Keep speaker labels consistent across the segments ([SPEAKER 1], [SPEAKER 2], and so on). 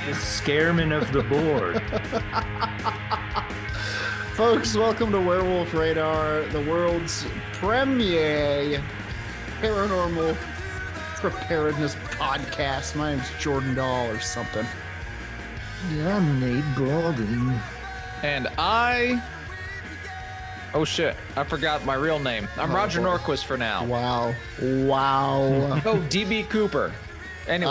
[SPEAKER 1] The scareman of the board.
[SPEAKER 2] Folks, welcome to Werewolf Radar, the world's premier paranormal preparedness podcast. My name's Jordan Dahl or something.
[SPEAKER 1] Yeah, I'm Nate Balding.
[SPEAKER 3] And oh shit, I forgot my real name. I'm Roger Norquist for now.
[SPEAKER 2] Wow.
[SPEAKER 3] Oh, DB Cooper. Anyway.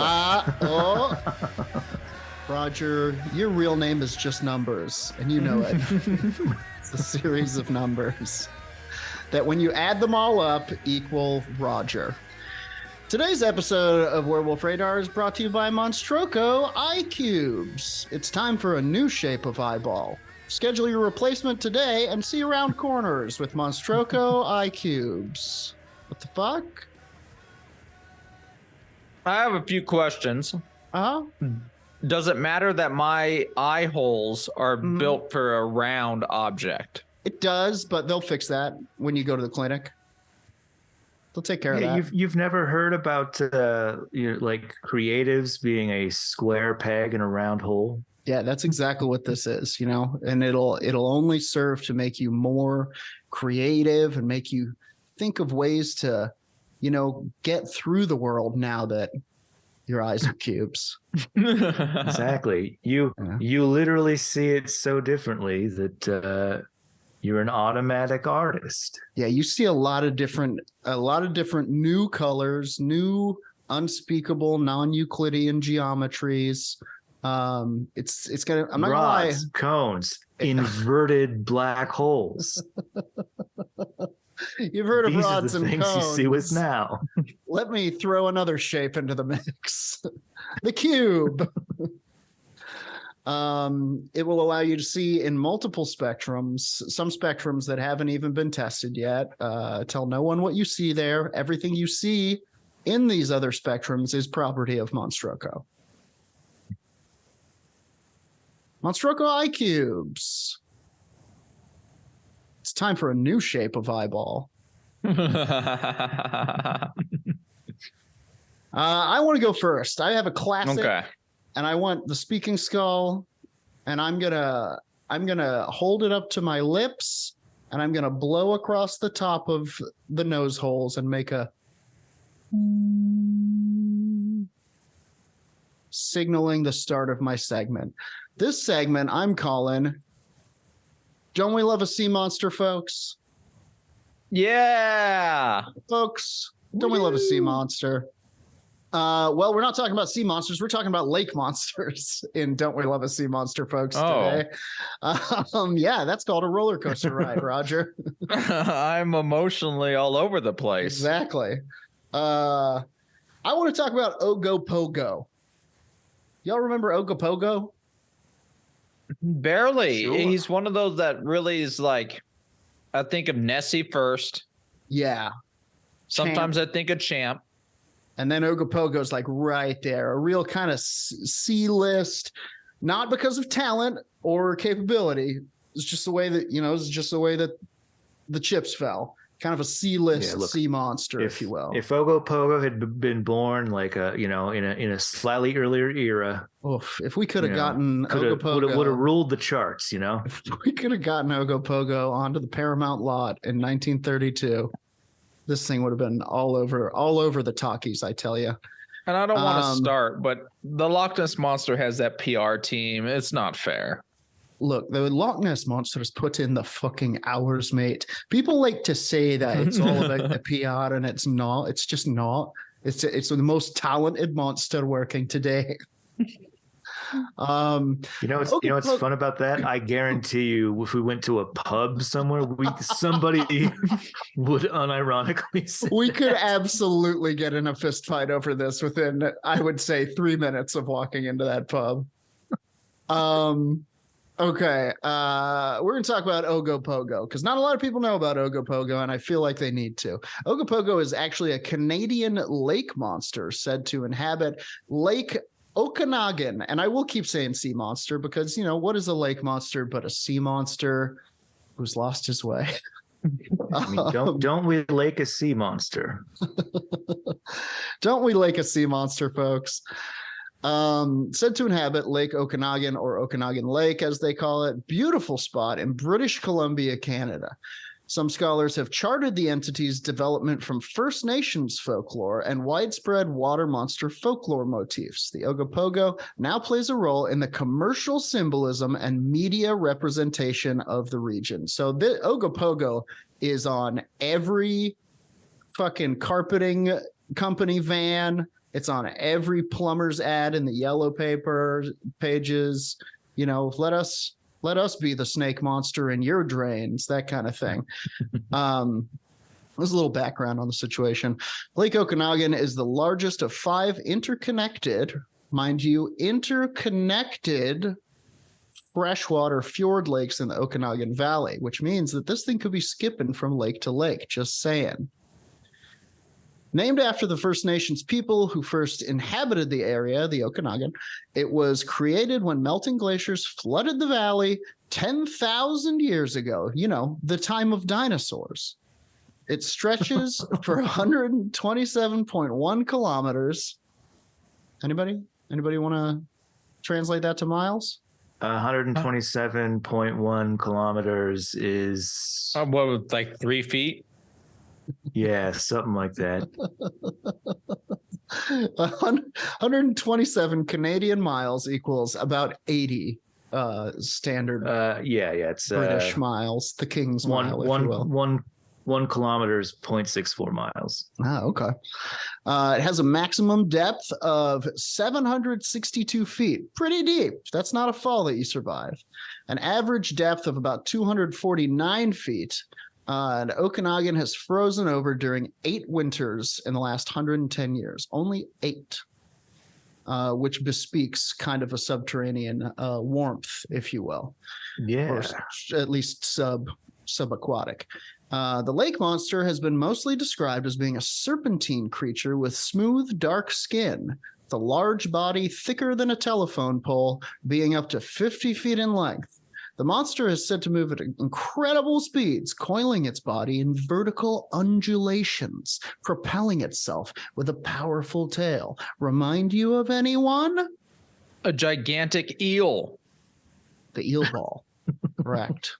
[SPEAKER 2] Roger, your real name is just numbers, and you know it. It's a series of numbers that when you add them all up equal Roger. Today's episode of Werewolf Radar is brought to you by Monstroco Eye Cubes. It's time for a new shape of eyeball. Schedule your replacement today and see around corners with Monstroco Eye Cubes. What the fuck?
[SPEAKER 3] I have a few questions. Does it matter that my eye holes are built for a round object?
[SPEAKER 2] It does, but they'll fix that when you go to the clinic. They'll take care of that.
[SPEAKER 1] You've never heard about like creatives being a square peg in a round hole?
[SPEAKER 2] Yeah, that's exactly what this is, you know, and it'll only serve to make you more creative and make you think of ways to, you know, get through the world now that your eyes are cubes.
[SPEAKER 1] Exactly. You literally see it so differently that you're an automatic artist.
[SPEAKER 2] Yeah, you see a lot of different new colors, new unspeakable non-Euclidean geometries. It's gonna. I'm not gonna lie.
[SPEAKER 1] Cones, inverted black holes.
[SPEAKER 2] You've heard of rods and
[SPEAKER 1] things
[SPEAKER 2] cones.
[SPEAKER 1] You see with now.
[SPEAKER 2] Let me throw another shape into the mix. The cube. It will allow you to see in multiple spectrums, some spectrums that haven't even been tested yet. Tell no one what you see there. Everything you see in these other spectrums is property of Monstroco. Monstroco Eye Cubes. It's time for a new shape of eyeball. I want to go first. I have a classic.
[SPEAKER 3] Okay.
[SPEAKER 2] And I want the speaking skull, and I'm gonna hold it up to my lips, and I'm gonna blow across the top of the nose holes and make a signaling the start of my segment. This segment I'm calling "Don't We Love a Sea Monster," folks?
[SPEAKER 3] Yeah,
[SPEAKER 2] folks. Don't we love a sea monster? Well, we're not talking about sea monsters. We're talking about lake monsters in Don't We Love a Sea Monster, folks, today. Yeah, that's called a roller coaster ride, Roger.
[SPEAKER 3] I'm emotionally all over the place.
[SPEAKER 2] Exactly. I want to talk about Ogopogo. Y'all remember Ogopogo?
[SPEAKER 3] Barely.
[SPEAKER 2] Sure.
[SPEAKER 3] He's one of those that really is like, I think of Nessie first.
[SPEAKER 2] Yeah.
[SPEAKER 3] Sometimes I think of Champ.
[SPEAKER 2] And then Ogopogo's like right there, a real kind of C-list, not because of talent or capability. It's just the way that, you know, the chips fell. Kind of a C-list sea monster, if you will.
[SPEAKER 1] If Ogopogo had been born like in a slightly earlier era,
[SPEAKER 2] if we could have gotten Ogopogo,
[SPEAKER 1] would have ruled the charts, you know.
[SPEAKER 2] If we could have gotten Ogopogo onto the Paramount lot in 1932. This thing would have been all over the talkies, I tell you.
[SPEAKER 3] And I don't want to start, but the Loch Ness Monster has that PR team. It's not fair.
[SPEAKER 2] Look, the Loch Ness Monster has put in the fucking hours, mate. People like to say that it's all about the PR, and it's not. It's just not. It's the most talented monster working today.
[SPEAKER 1] What's fun about that? I guarantee you, if we went to a pub somewhere, somebody would unironically say
[SPEAKER 2] we could absolutely get in a fist fight over this within, I would say, 3 minutes of walking into that pub. Okay, we're gonna talk about Ogopogo because not a lot of people know about Ogopogo, and I feel like they need to. Ogopogo is actually a Canadian lake monster said to inhabit Lake Okanagan, and I will keep saying sea monster because, you know, what is a lake monster but a sea monster who's lost his way?
[SPEAKER 1] I mean, don't we lake a sea monster?
[SPEAKER 2] Don't we lake a sea monster, folks? Said to inhabit Lake Okanagan, or Okanagan Lake, as they call it. Beautiful spot in British Columbia, Canada. Some scholars have charted the entity's development from First Nations folklore and widespread water monster folklore motifs. The Ogopogo now plays a role in the commercial symbolism and media representation of the region. So the Ogopogo is on every fucking carpeting company van. It's on every plumber's ad in the yellow paper pages. You know, let us be the snake monster in your drains, that kind of thing. There's a little background on the situation. Lake Okanagan is the largest of 5 interconnected, mind you, interconnected freshwater fjord lakes in the Okanagan Valley, which means that this thing could be skipping from lake to lake, just saying. Named after the First Nations people who first inhabited the area, the Okanagan, it was created when melting glaciers flooded the valley 10,000 years ago. You know, the time of dinosaurs. It stretches for 127.1 kilometers. Anybody want to translate that to miles?
[SPEAKER 1] 127.1 kilometers is...
[SPEAKER 3] what, like 3 feet?
[SPEAKER 1] Yeah, something like that.
[SPEAKER 2] 127 Canadian miles equals about 80 standard
[SPEAKER 1] it's
[SPEAKER 2] British miles, the King's mile, if you will.
[SPEAKER 1] 1 kilometer is 0.64 miles.
[SPEAKER 2] Okay. It has a maximum depth of 762 feet. Pretty deep. That's not a fall that you survive. An average depth of about 249 feet. And Okanagan has frozen over during 8 winters in the last 110 years. Only 8, which bespeaks kind of a subterranean warmth, if you will.
[SPEAKER 1] Yeah.
[SPEAKER 2] Or at least subaquatic. The lake monster has been mostly described as being a serpentine creature with smooth, dark skin, the large body thicker than a telephone pole, being up to 50 feet in length. The monster is said to move at incredible speeds, coiling its body in vertical undulations, propelling itself with a powerful tail. Remind you of anyone?
[SPEAKER 3] A gigantic eel.
[SPEAKER 2] The eel ball. Correct.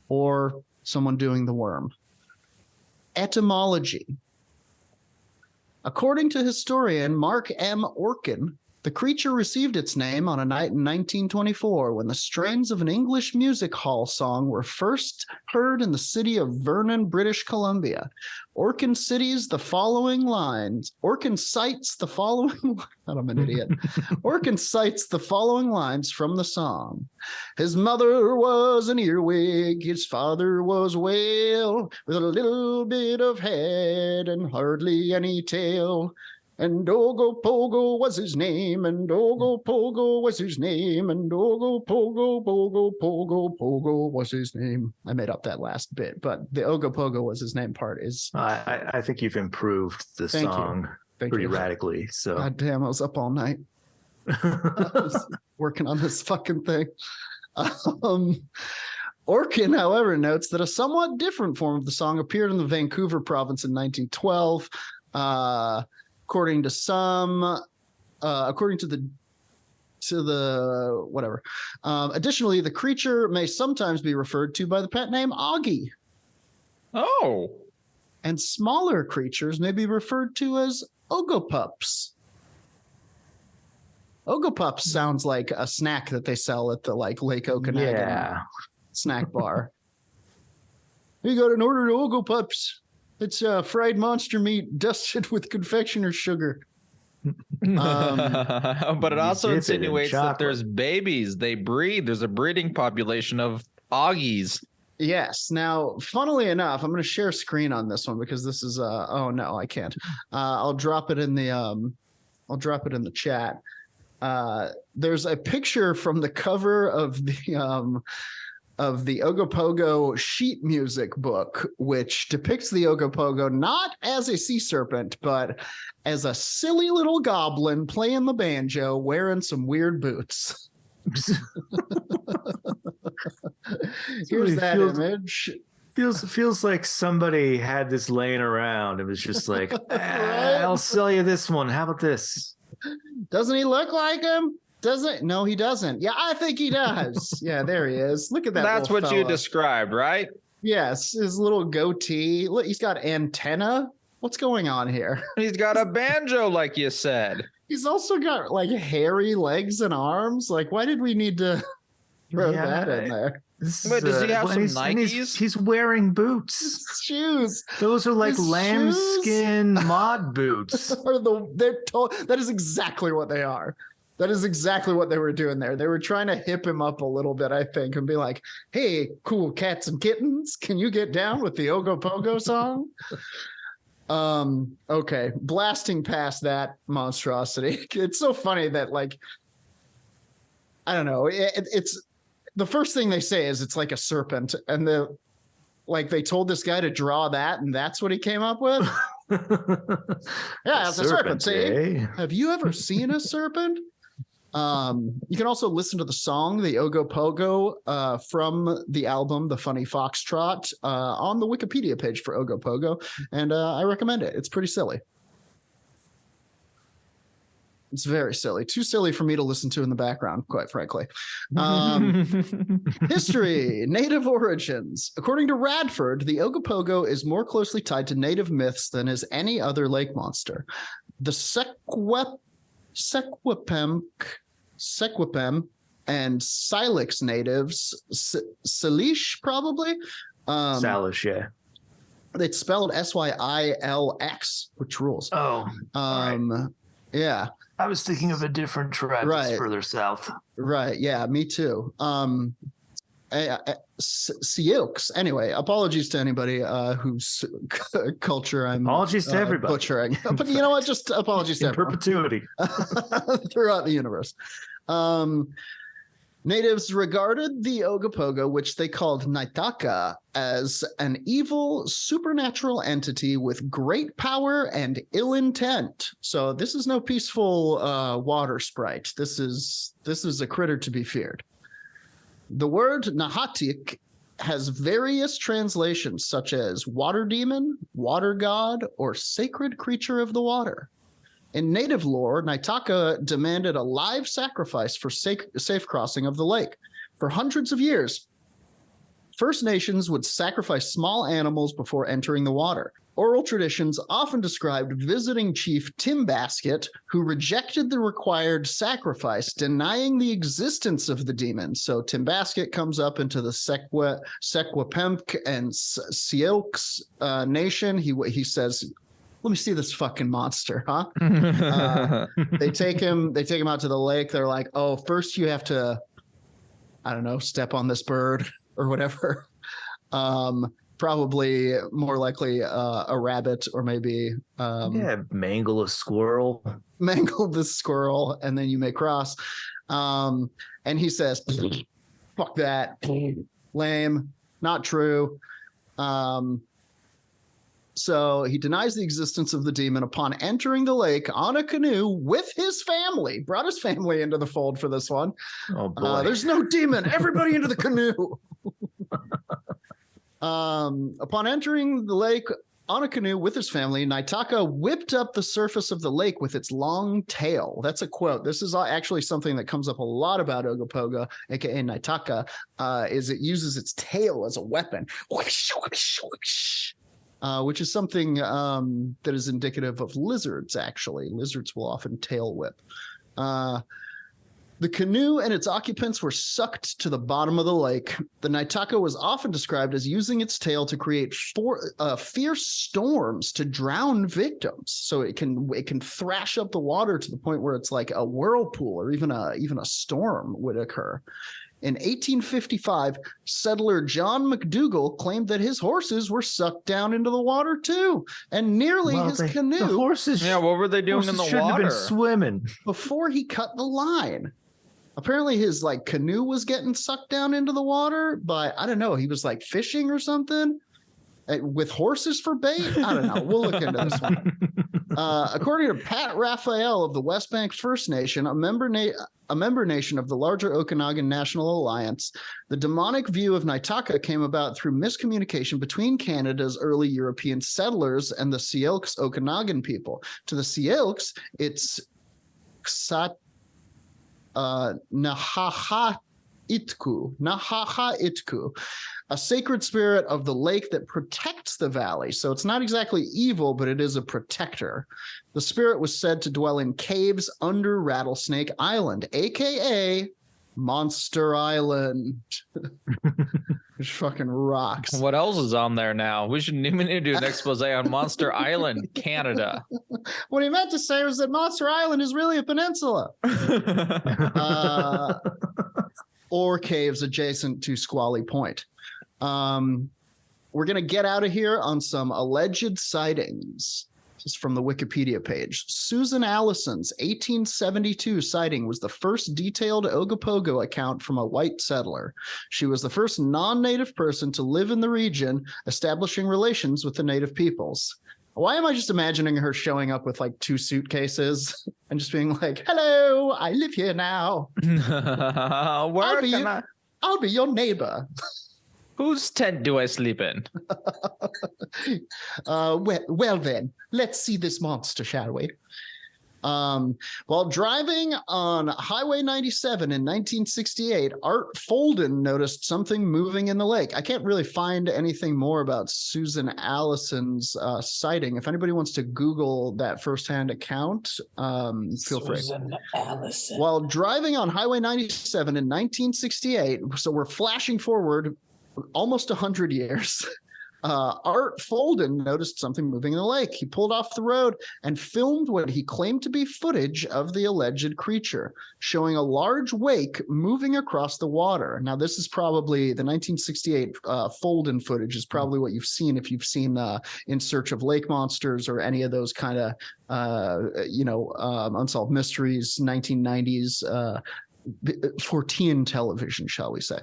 [SPEAKER 2] Or someone doing the worm. Etymology. According to historian Mark M. Orkin, the creature received its name on a night in 1924 when the strains of an English music hall song were first heard in the city of Vernon, British Columbia. Orkin cites the following lines. I'm an idiot. Orkin cites the following lines from the song. His mother was an earwig, his father was whale, with a little bit of head and hardly any tail. And Ogopogo was his name, and Ogopogo was his name, and Ogopogo, Pogo was his name. I made up that last bit, but the Ogopogo was his name part is...
[SPEAKER 1] I think you've improved the song pretty radically. So
[SPEAKER 2] God damn, I was up all night. I was working on this fucking thing. Orkin, however, notes that a somewhat different form of the song appeared in the Vancouver province in 1912. According to some, according to the whatever. Additionally, the creature may sometimes be referred to by the pet name Augie.
[SPEAKER 3] Oh.
[SPEAKER 2] And smaller creatures may be referred to as Ogopups. Ogopups sounds like a snack that they sell at the Lake Okanagan snack bar. You got an order of Ogopups. It's fried monster meat dusted with confectioner's sugar.
[SPEAKER 3] But it also insinuates that there's babies. They breed. There's a breeding population of Augies.
[SPEAKER 2] Yes. Now, funnily enough, I'm going to share screen on this one because this is oh no, I can't. I'll drop it in the chat. There's a picture from the cover of the Ogopogo sheet music book, which depicts the Ogopogo not as a sea serpent, but as a silly little goblin playing the banjo, wearing some weird boots. Here's that image.
[SPEAKER 1] Feels like somebody had this laying around. It was just like,
[SPEAKER 2] Right?
[SPEAKER 1] I'll sell you this one. How about this?
[SPEAKER 2] Doesn't he look like him? Doesn't? No, he doesn't. Yeah, I think he does. Yeah, there he is. Look at that.
[SPEAKER 3] That's what
[SPEAKER 2] fella.
[SPEAKER 3] you described, right?
[SPEAKER 2] Yes, his little goatee. Look, he's got antenna. What's going on here?
[SPEAKER 3] He's got a banjo, like you said.
[SPEAKER 2] He's also got like hairy legs and arms. Like, why did we need to throw that in there?
[SPEAKER 3] Wait, does he have some
[SPEAKER 1] Nikes? He's wearing boots.
[SPEAKER 2] Shoes.
[SPEAKER 1] Those are like lambskin mod boots.
[SPEAKER 2] That is exactly what they are. That is exactly what they were doing there. They were trying to hip him up a little bit, I think, and be like, hey, cool cats and kittens, can you get down with the Ogopogo song? Okay, blasting past that monstrosity. It's so funny that, like, I don't know, it's the first thing they say is it's like a serpent, and they told this guy to draw that, and that's what he came up with. Yeah, it's a serpent. See, have you ever seen a serpent? You can also listen to the song, the Ogopogo, from the album, The Funny Foxtrot, on the Wikipedia page for Ogopogo. And I recommend it. It's pretty silly. It's very silly. Too silly for me to listen to in the background, quite frankly. History, native origins. According to Radford, the Ogopogo is more closely tied to native myths than is any other lake monster. The Sequipem and Silix natives, Salish probably.
[SPEAKER 1] Salish, yeah.
[SPEAKER 2] It's spelled Sylx, which rules.
[SPEAKER 1] Oh, right.
[SPEAKER 2] Yeah.
[SPEAKER 1] I was thinking of a different tribe that's further south.
[SPEAKER 2] Right. Yeah, me too. Sioux. Anyway, apologies to anybody whose culture I'm
[SPEAKER 1] apologies to everybody
[SPEAKER 2] butchering. But you know what? Just apologies to everyone.
[SPEAKER 1] Perpetuity
[SPEAKER 2] throughout the universe. Natives regarded the Ogopogo, which they called Naitaka, as an evil supernatural entity with great power and ill intent. So this is no peaceful water sprite. This is a critter to be feared. The word Nahatik has various translations, such as water demon, water god, or sacred creature of the water. In native lore, Naitaka demanded a live sacrifice for safe crossing of the lake. For hundreds of years, First Nations would sacrifice small animals before entering the water. Oral traditions often described visiting chief Tim Basket, who rejected the required sacrifice, denying the existence of the demon. So Tim Basket comes up into the Sequipemk and Sioux Nation. He says, let me see this fucking monster, huh? They take him out to the lake. They're like, oh, first you have to, I don't know, step on this bird or whatever. Probably more likely a rabbit, or maybe
[SPEAKER 1] mangle a squirrel.
[SPEAKER 2] Mangle the squirrel, and then you may cross. And he says, fuck that. Lame. Not true. So he denies the existence of the demon upon entering the lake on a canoe with his family. Brought his family into the fold for this one.
[SPEAKER 1] Oh boy.
[SPEAKER 2] There's no demon. Everybody into the canoe. Upon entering the lake on a canoe with his family, Naitaka whipped up the surface of the lake with its long tail. That's a quote. This is actually something that comes up a lot about Ogopogo, aka Naitaka, is it uses its tail as a weapon. Which is something that is indicative of lizards, actually. Lizards will often tail whip. The canoe and its occupants were sucked to the bottom of the lake. The Naitaka was often described as using its tail to create fierce storms to drown victims. So it can thrash up the water to the point where it's like a whirlpool, or even a storm would occur. In 1855, settler John McDougall claimed that his horses were sucked down into the water too, and his canoe.
[SPEAKER 1] The horses,
[SPEAKER 3] what were they doing in the water?
[SPEAKER 1] Have been swimming
[SPEAKER 2] before he cut the line. Apparently, his canoe was getting sucked down into the water, but I don't know. He was fishing or something with horses for bait. I don't know. We'll look into this one. According to Pat Raphael of the West Bank First Nation, a member nation of the larger Okanagan National Alliance, the demonic view of Naitaka came about through miscommunication between Canada's early European settlers and the Sioux Okanagan people. To the Sioux, it's Nahaha Itku, a sacred spirit of the lake that protects the valley. So it's not exactly evil, but it is a protector. The spirit was said to dwell in caves under Rattlesnake Island, aka Monster Island. Which fucking rocks.
[SPEAKER 3] What else is on there now? We need to do an expose on Monster Island, Canada.
[SPEAKER 2] What he meant to say was that Monster Island is really a peninsula. Or caves adjacent to Squally Point. We're going to get out of here on some alleged sightings. This is from the Wikipedia page. Susan Allison's 1872 sighting was the first detailed Ogopogo account from a white settler. She was the first non-native person to live in the region, establishing relations with the native peoples. Why am I just imagining her showing up with like 2 suitcases and just being like, hello, I live here now. I'll be your neighbor.
[SPEAKER 3] Whose tent do I sleep in?
[SPEAKER 2] Well then, let's see this monster, shall we? While driving on Highway 97 in 1968, Art Folden noticed something moving in the lake. I can't really find anything more about Susan Allison's sighting. If anybody wants to Google that firsthand account, feel free. Susan Allison. While driving on Highway 97 in 1968, so we're flashing forward almost 100 years. Art Folden noticed something moving in the lake. He pulled off the road and filmed what he claimed to be footage of the alleged creature, showing a large wake moving across the water. Now, this is probably the 1968 Folden footage is probably what you've seen if you've seen In Search of Lake Monsters or any of those kind of, Unsolved Mysteries, 1990s, for teen television, shall we say.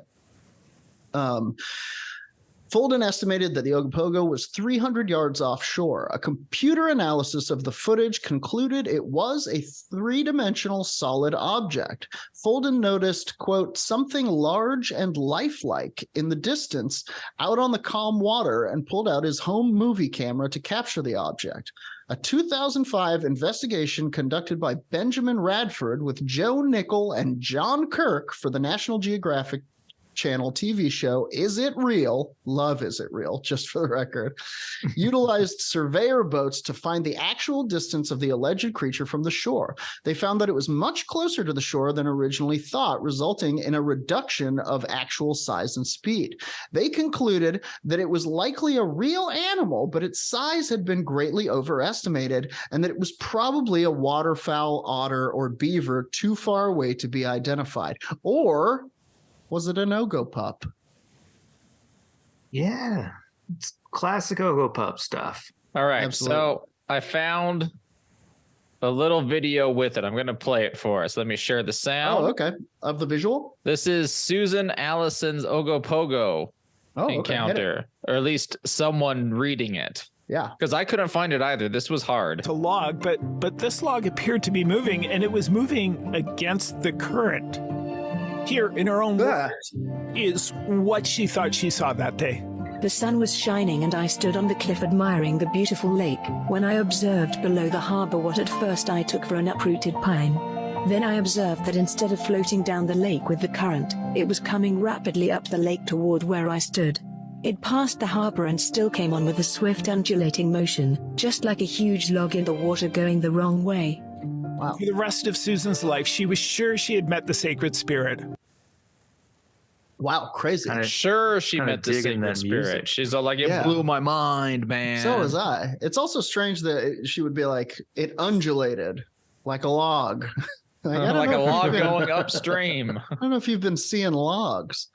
[SPEAKER 2] Folden estimated that the Ogopogo was 300 yards offshore. A computer analysis of the footage concluded it was a 3-dimensional solid object. Folden noticed, quote, something large and lifelike in the distance out on the calm water and pulled out his home movie camera to capture the object. A 2005 investigation conducted by Benjamin Radford with Joe Nickel and John Kirk for the National Geographic Channel TV show Is It Real? Love Is It Real, just for the record, utilized surveyor boats to find the actual distance of the alleged creature from the shore. They found that it was much closer to the shore than originally thought, resulting in a reduction of actual size and speed. They concluded that it was likely a real animal, but its size had been greatly overestimated, and that it was probably a waterfowl, otter, or beaver too far away to be identified. Or was it an Ogopup?
[SPEAKER 1] Yeah, it's classic Ogopup stuff.
[SPEAKER 3] All right,
[SPEAKER 2] Absolutely.
[SPEAKER 3] So I found a little video with it. I'm going to play it for us. Let me share the sound.
[SPEAKER 2] Oh, okay. Of the visual?
[SPEAKER 3] This is Susan Allison's Ogopogo encounter, or at least someone reading it.
[SPEAKER 2] Yeah.
[SPEAKER 3] Because I couldn't find it either. This was hard.
[SPEAKER 4] To log, but this log appeared to be moving, and it was moving against the current. Here, in her own words, is what she thought she saw that day.
[SPEAKER 5] The sun was shining and I stood on the cliff admiring the beautiful lake, when I observed below the harbor what at first I took for an uprooted pine. Then I observed that instead of floating down the lake with the current, it was coming rapidly up the lake toward where I stood. It passed the harbor and still came on with a swift undulating motion, just like a huge log in the water going the wrong way.
[SPEAKER 2] Wow.
[SPEAKER 4] For the rest of Susan's life, she was sure she had met the sacred spirit.
[SPEAKER 2] Wow, crazy.
[SPEAKER 3] I'm sure she met the sacred spirit. She's all like, it blew my mind, man.
[SPEAKER 2] So was I. It's also strange that she would be like, it undulated like a log.
[SPEAKER 3] Like a log going upstream.
[SPEAKER 2] I don't know if you've been seeing logs.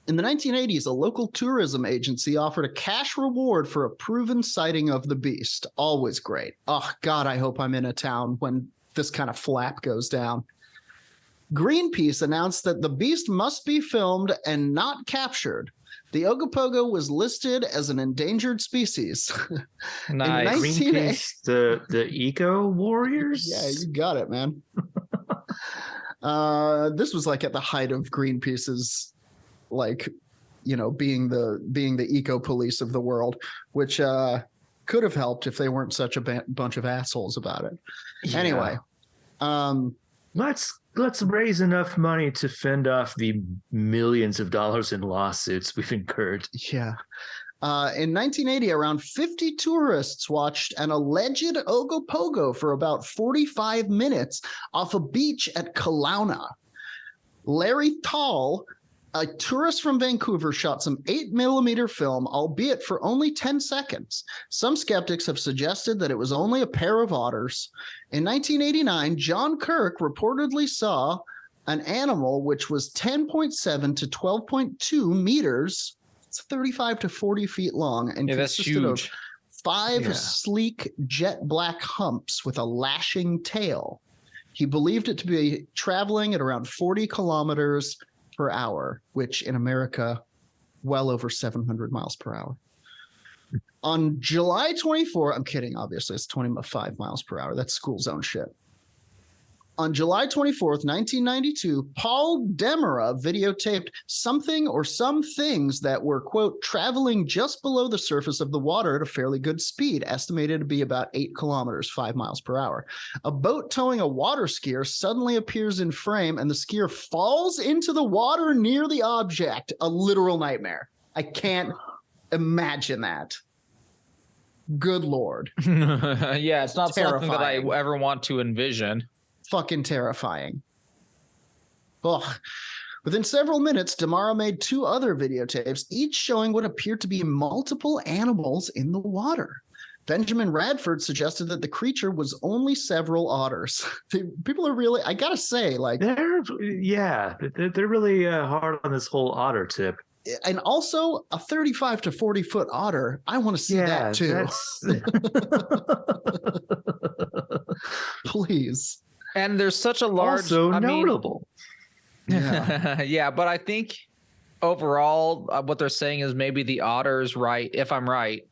[SPEAKER 2] In the 1980s, a local tourism agency offered a cash reward for a proven sighting of the beast. Always great. Oh, God, I hope I'm in a town when this kind of flap goes down. Greenpeace announced that the beast must be filmed and not captured. The Ogopogo was listed as an endangered species.
[SPEAKER 3] Nice.
[SPEAKER 1] Greenpeace, the eco warriors?
[SPEAKER 2] Yeah, you got it, man. This was like at the height of Greenpeace's, like, being the eco police of the world, which could have helped if they weren't such a bunch of assholes about it.
[SPEAKER 1] Yeah.
[SPEAKER 2] Anyway,
[SPEAKER 1] let's raise enough money to fend off the millions of dollars in lawsuits we've incurred.
[SPEAKER 2] Yeah. In 1980, around 50 tourists watched an alleged Ogopogo for about 45 minutes off a beach at Kelowna. Larry Tall, a tourist from Vancouver, shot some 8mm film, albeit for only 10 seconds. Some skeptics have suggested that it was only a pair of otters. In 1989, John Kirk reportedly saw an animal which was 10.7 to 12.2 meters. It's 35 to 40 feet long and consisted of 5 sleek jet black humps with a lashing tail. He believed it to be traveling at around 40 kilometers per hour, which in America, well over 700 miles per hour. On July 24, I'm kidding, obviously, it's 25 miles per hour. That's school zone shit. On July 24th, 1992, Paul Demera videotaped something or some things that were, quote, traveling just below the surface of the water at a fairly good speed, estimated to be about 8 kilometers, 5 miles per hour. A boat towing a water skier suddenly appears in frame and the skier falls into the water near the object. A literal nightmare. I can't imagine that. Good Lord.
[SPEAKER 3] Yeah, it's not something that I
[SPEAKER 2] Terrifying.
[SPEAKER 3] ever want to envision.
[SPEAKER 2] Fucking terrifying. Ugh. Within several minutes, Demara made 2 other videotapes, each showing what appeared to be multiple animals in the water. Benjamin Radford suggested that the creature was only several otters. People are really, I gotta say, like...
[SPEAKER 1] They're really hard on this whole otter tip.
[SPEAKER 2] And also, a 35 to 40 foot otter, I want to see that too. Please.
[SPEAKER 3] And there's such a large...
[SPEAKER 1] Also notable.
[SPEAKER 3] Yeah, but I think overall, what they're saying is maybe the otters, right, if I'm right,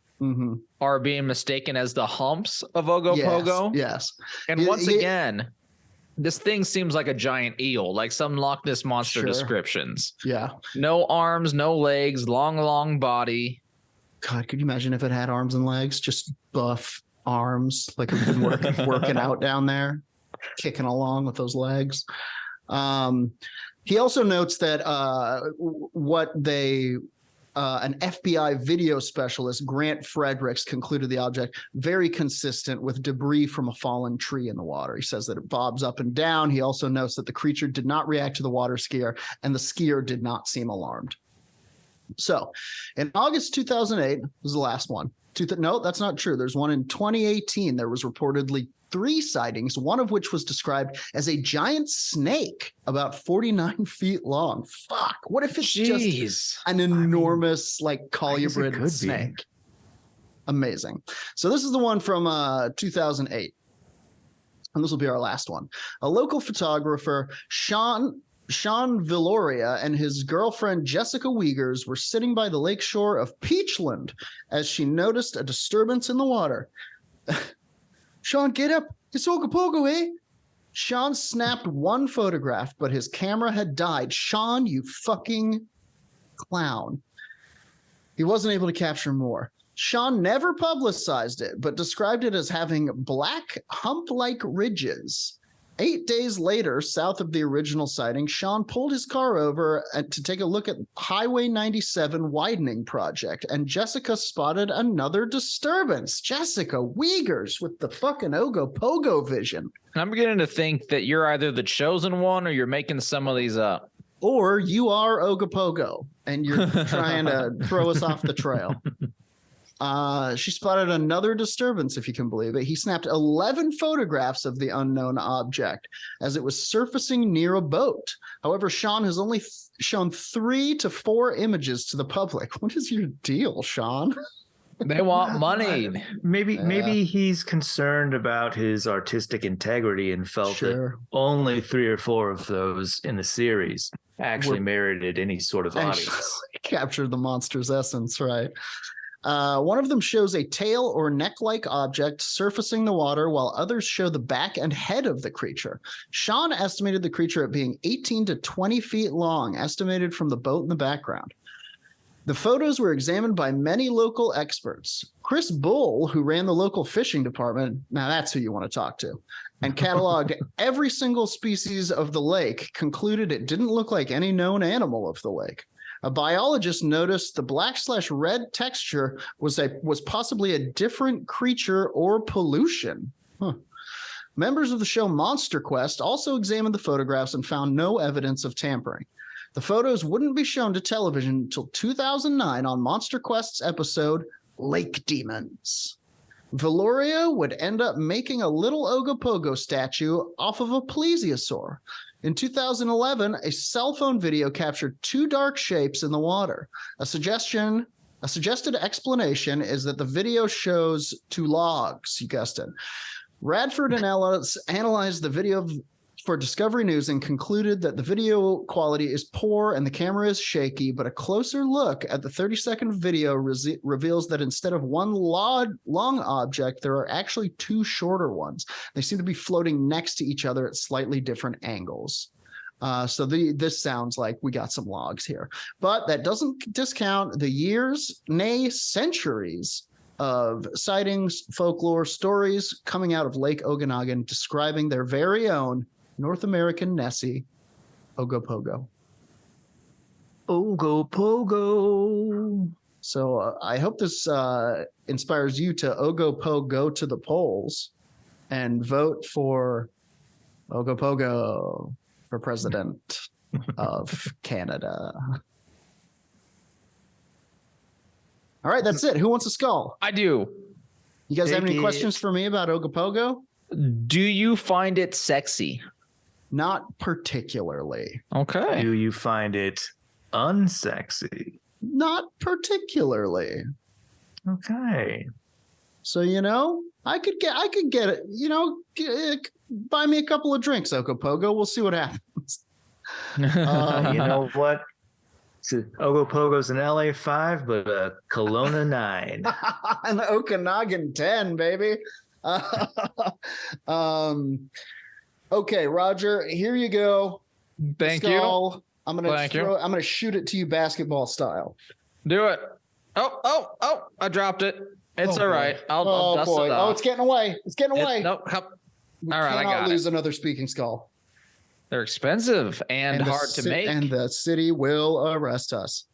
[SPEAKER 3] are being mistaken as the humps of Ogopogo.
[SPEAKER 2] Yes.
[SPEAKER 3] And once again, this thing seems like a giant eel, like some Loch Ness Monster descriptions.
[SPEAKER 2] Yeah.
[SPEAKER 3] No arms, no legs, long body.
[SPEAKER 2] God, could you imagine if it had arms and legs? Just buff arms, like it been working out down there, kicking along with those legs. He also notes that an FBI video specialist, Grant Fredericks, concluded the object very consistent with debris from a fallen tree in the water. He says that it bobs up and down. He also notes that the creature did not react to the water skier, and the skier did not seem alarmed. So, in August 2008, this is the last one. No, that's not true. There's one in 2018. There was reportedly 3 sightings, one of which was described as a giant snake about 49 feet long. Fuck. What if it's just an enormous, colubrid snake? Amazing. So this is the one from 2008. And this will be our last one. A local photographer, Sean Villoria, and his girlfriend Jessica Wiegers were sitting by the lakeshore of Peachland as she noticed a disturbance in the water. Sean, get up. It's Ogopogo, eh? Sean snapped one photograph, but his camera had died. Sean, you fucking clown. He wasn't able to capture more. Sean never publicized it, but described it as having black hump-like ridges. 8 days later, south of the original sighting, Sean pulled his car over to take a look at Highway 97 widening project, and Jessica spotted another disturbance. Jessica Wiegers with the fucking Ogopogo vision.
[SPEAKER 3] I'm beginning to think that you're either the chosen one or you're making some of these up.
[SPEAKER 2] Or you are Ogopogo, and you're trying to throw us off the trail. She spotted another disturbance, if you can believe it. He snapped 11 photographs of the unknown object as it was surfacing near a boat. However, Sean has only shown 3 to 4 images to the public. What is your deal, Sean?
[SPEAKER 3] They want money.
[SPEAKER 1] Maybe he's concerned about his artistic integrity and felt that only 3 or 4 of those in the series actually merited any sort of audience.
[SPEAKER 2] Captured the monster's essence, right? One of them shows a tail or neck-like object surfacing the water, while others show the back and head of the creature. Sean estimated the creature at being 18 to 20 feet long, estimated from the boat in the background. The photos were examined by many local experts. Chris Bull, who ran the local fishing department, now that's who you want to talk to, and cataloged every single species of the lake, concluded it didn't look like any known animal of the lake. A biologist noticed the black/red texture was possibly a different creature or pollution. Members of the show Monster Quest also examined the photographs and found no evidence of tampering. The photos wouldn't be shown to television until 2009 on Monster Quest's episode Lake Demons. Valoria would end up making a little Ogopogo statue off of a plesiosaur. In 2011, a cell phone video captured two dark shapes in the water. A suggested explanation is that the video shows two logs, you guessed it. Radford and Ellis analyzed the video for Discovery News and concluded that the video quality is poor and the camera is shaky, but a closer look at the 30-second video reveals that instead of one long object, there are actually two shorter ones. They seem to be floating next to each other at slightly different angles. So this sounds like we got some logs here. But that doesn't discount the years, nay, centuries of sightings, folklore, stories coming out of Lake Okanagan describing their very own North American Nessie, Ogopogo.
[SPEAKER 1] Ogopogo.
[SPEAKER 2] So I hope this inspires you to Ogopogo to the polls and vote for Ogopogo for president of Canada. All right, that's it. Who wants a skull?
[SPEAKER 3] I do.
[SPEAKER 2] You guys have any questions for me about Ogopogo?
[SPEAKER 3] Do you find it sexy?
[SPEAKER 2] Not particularly.
[SPEAKER 3] Okay.
[SPEAKER 1] Do you find it unsexy?
[SPEAKER 2] Not particularly.
[SPEAKER 1] Okay.
[SPEAKER 2] So, I could get it, buy me a couple of drinks, Ogopogo. We'll see what happens.
[SPEAKER 1] You know what? Ogopogo's an LA 5, but a Kelowna 9.
[SPEAKER 2] An Okanagan 10, baby. Okay, Roger, here you go.
[SPEAKER 3] Thank you.
[SPEAKER 2] I'm gonna shoot it to you basketball style.
[SPEAKER 3] Do it. Oh, I dropped it. It's all right. I'll dust it off.
[SPEAKER 2] Oh, it's getting away.
[SPEAKER 3] Nope. All right, I got
[SPEAKER 2] lose another speaking skull.
[SPEAKER 3] They're expensive and hard to make.
[SPEAKER 2] And the city will arrest us.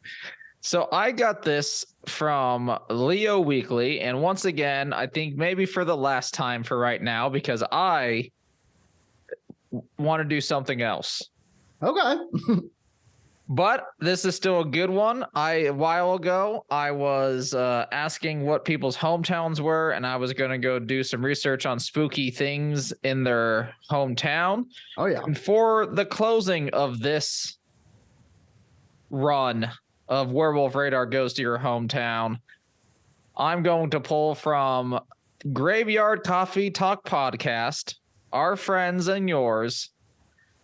[SPEAKER 3] So I got this from Leo Weekly. And once again, I think maybe for the last time for right now, because I want to do something else.
[SPEAKER 2] Okay.
[SPEAKER 3] But this is still a good one. A while ago, I was asking what people's hometowns were, and I was going to go do some research on spooky things in their hometown.
[SPEAKER 2] Oh, yeah.
[SPEAKER 3] And for the closing of this run of Werewolf Radar Goes to Your Hometown, I'm going to pull from Graveyard Coffee Talk Podcast, our friends and yours.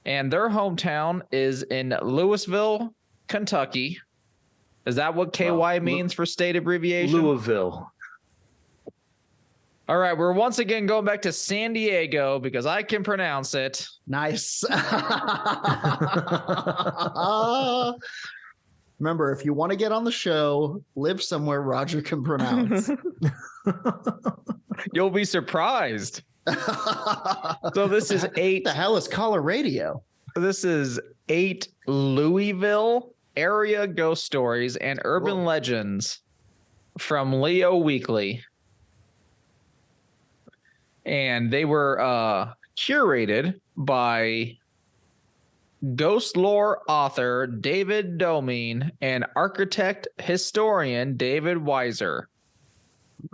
[SPEAKER 3] And their hometown is in Louisville, Kentucky. Is that what KY means for state abbreviation?
[SPEAKER 1] Louisville.
[SPEAKER 3] All right, we're once again going back to San Diego because I can pronounce it.
[SPEAKER 2] Nice. Remember, if you want to get on the show, live somewhere Roger can pronounce.
[SPEAKER 3] You'll be surprised. So this is 8.
[SPEAKER 2] The hell is Caller Radio?
[SPEAKER 3] This is 8 Louisville area ghost stories and urban legends from Leo Weekly. And they were curated by ghost lore author David Domine and architect historian David Weiser.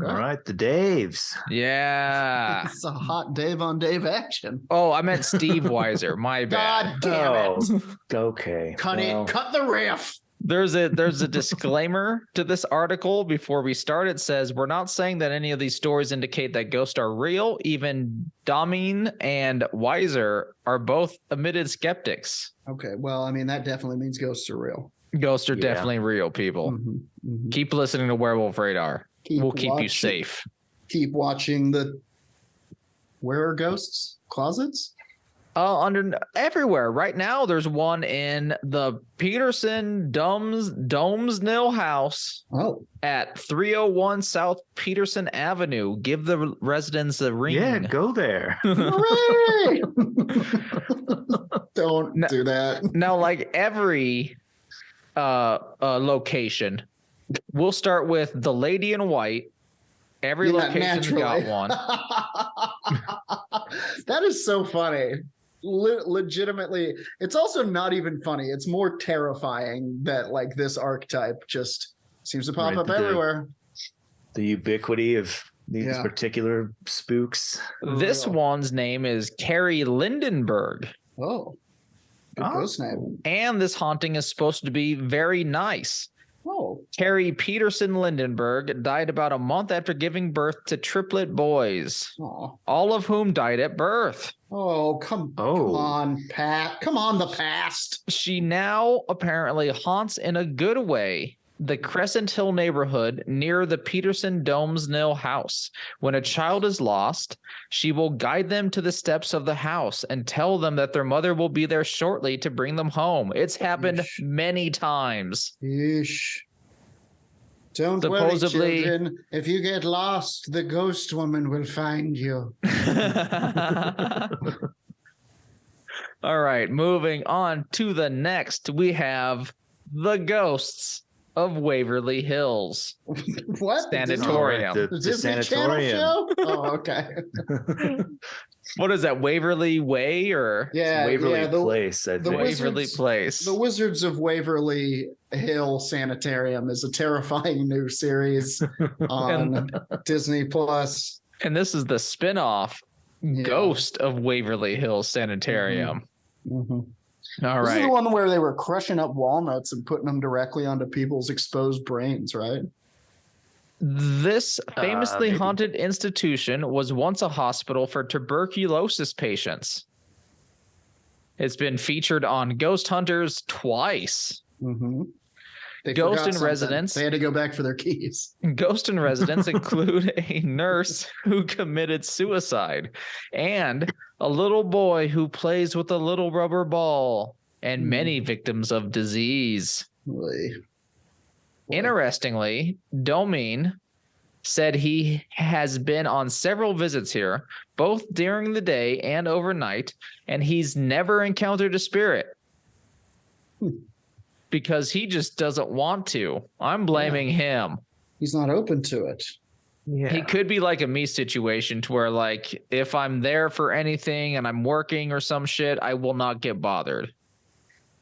[SPEAKER 1] All right, the Daves.
[SPEAKER 3] Yeah.
[SPEAKER 2] It's a hot Dave on Dave action.
[SPEAKER 3] Oh, I meant Steve Weiser. My bad.
[SPEAKER 2] God damn it.
[SPEAKER 1] Okay.
[SPEAKER 2] Cut the riff.
[SPEAKER 3] There's a disclaimer to this article before we start. It says, we're not saying that any of these stories indicate that ghosts are real. Even Domine and Weiser are both admitted skeptics.
[SPEAKER 2] Okay, well, I mean, that definitely means ghosts are real.
[SPEAKER 3] Ghosts are definitely real, people.
[SPEAKER 2] Mm-hmm, mm-hmm.
[SPEAKER 3] Keep listening to Werewolf Radar. We'll keep you safe.
[SPEAKER 2] Keep watching where are ghosts? Closets?
[SPEAKER 3] Under everywhere. Right now, there's one in the Peterson Domesnell house at 301 South Peterson Avenue. Give the residents a ring.
[SPEAKER 1] Yeah, go there.
[SPEAKER 2] Hooray! Don't do that.
[SPEAKER 3] Now, like every location, we'll start with the Lady in White. Every location's got one.
[SPEAKER 2] That is so funny. Legitimately, it's also not even funny. It's more terrifying that like this archetype just seems to pop up everywhere.
[SPEAKER 1] The ubiquity of these particular spooks.
[SPEAKER 3] This one's name is Carrie Lindenberg.
[SPEAKER 2] Oh, good ghost name.
[SPEAKER 3] And this haunting is supposed to be very nice.
[SPEAKER 2] Oh.
[SPEAKER 3] Carrie Peterson Lindenberg died about a month after giving birth to triplet boys, all of whom died at birth.
[SPEAKER 2] Oh, come on, Pat. Come on, the past.
[SPEAKER 3] She now apparently haunts in a good way the Crescent Hill neighborhood near the Peterson Domesnell house. When a child is lost, she will guide them to the steps of the house and tell them that their mother will be there shortly to bring them home. It's happened many times.
[SPEAKER 2] Don't
[SPEAKER 3] supposedly,
[SPEAKER 2] worry, children. If you get lost, the ghost woman will find you.
[SPEAKER 3] All right, moving on to the next. We have the ghosts of Waverly Hills.
[SPEAKER 2] What?
[SPEAKER 3] Sanatorium.
[SPEAKER 2] The Disney Channel show? Oh, okay.
[SPEAKER 3] What is that? Waverly Way or
[SPEAKER 1] Waverly Place?
[SPEAKER 3] Waverly Place.
[SPEAKER 2] The Wizards of Waverly Hill Sanitarium is a terrifying new series on Disney Plus.
[SPEAKER 3] And this is the spin-off Ghost of Waverly Hills Sanitarium.
[SPEAKER 2] Mm-hmm.
[SPEAKER 3] All right.
[SPEAKER 2] This is the one where they were crushing up walnuts and putting them directly onto people's exposed brains, right?
[SPEAKER 3] This famously haunted institution was once a hospital for tuberculosis patients. It's been featured on Ghost Hunters twice.
[SPEAKER 2] Mm-hmm.
[SPEAKER 3] Ghost in residence.
[SPEAKER 2] They had to go back for their keys.
[SPEAKER 3] Ghost in residence include a nurse who committed suicide and a little boy who plays with a little rubber ball and many victims of disease. Interestingly, Domine said he has been on several visits here, both during the day and overnight, and he's never encountered a spirit. Because he just doesn't want to. I'm blaming him.
[SPEAKER 2] He's not open to it.
[SPEAKER 3] Yeah. He could be like a me situation to where like if I'm there for anything and I'm working or some shit, I will not get bothered.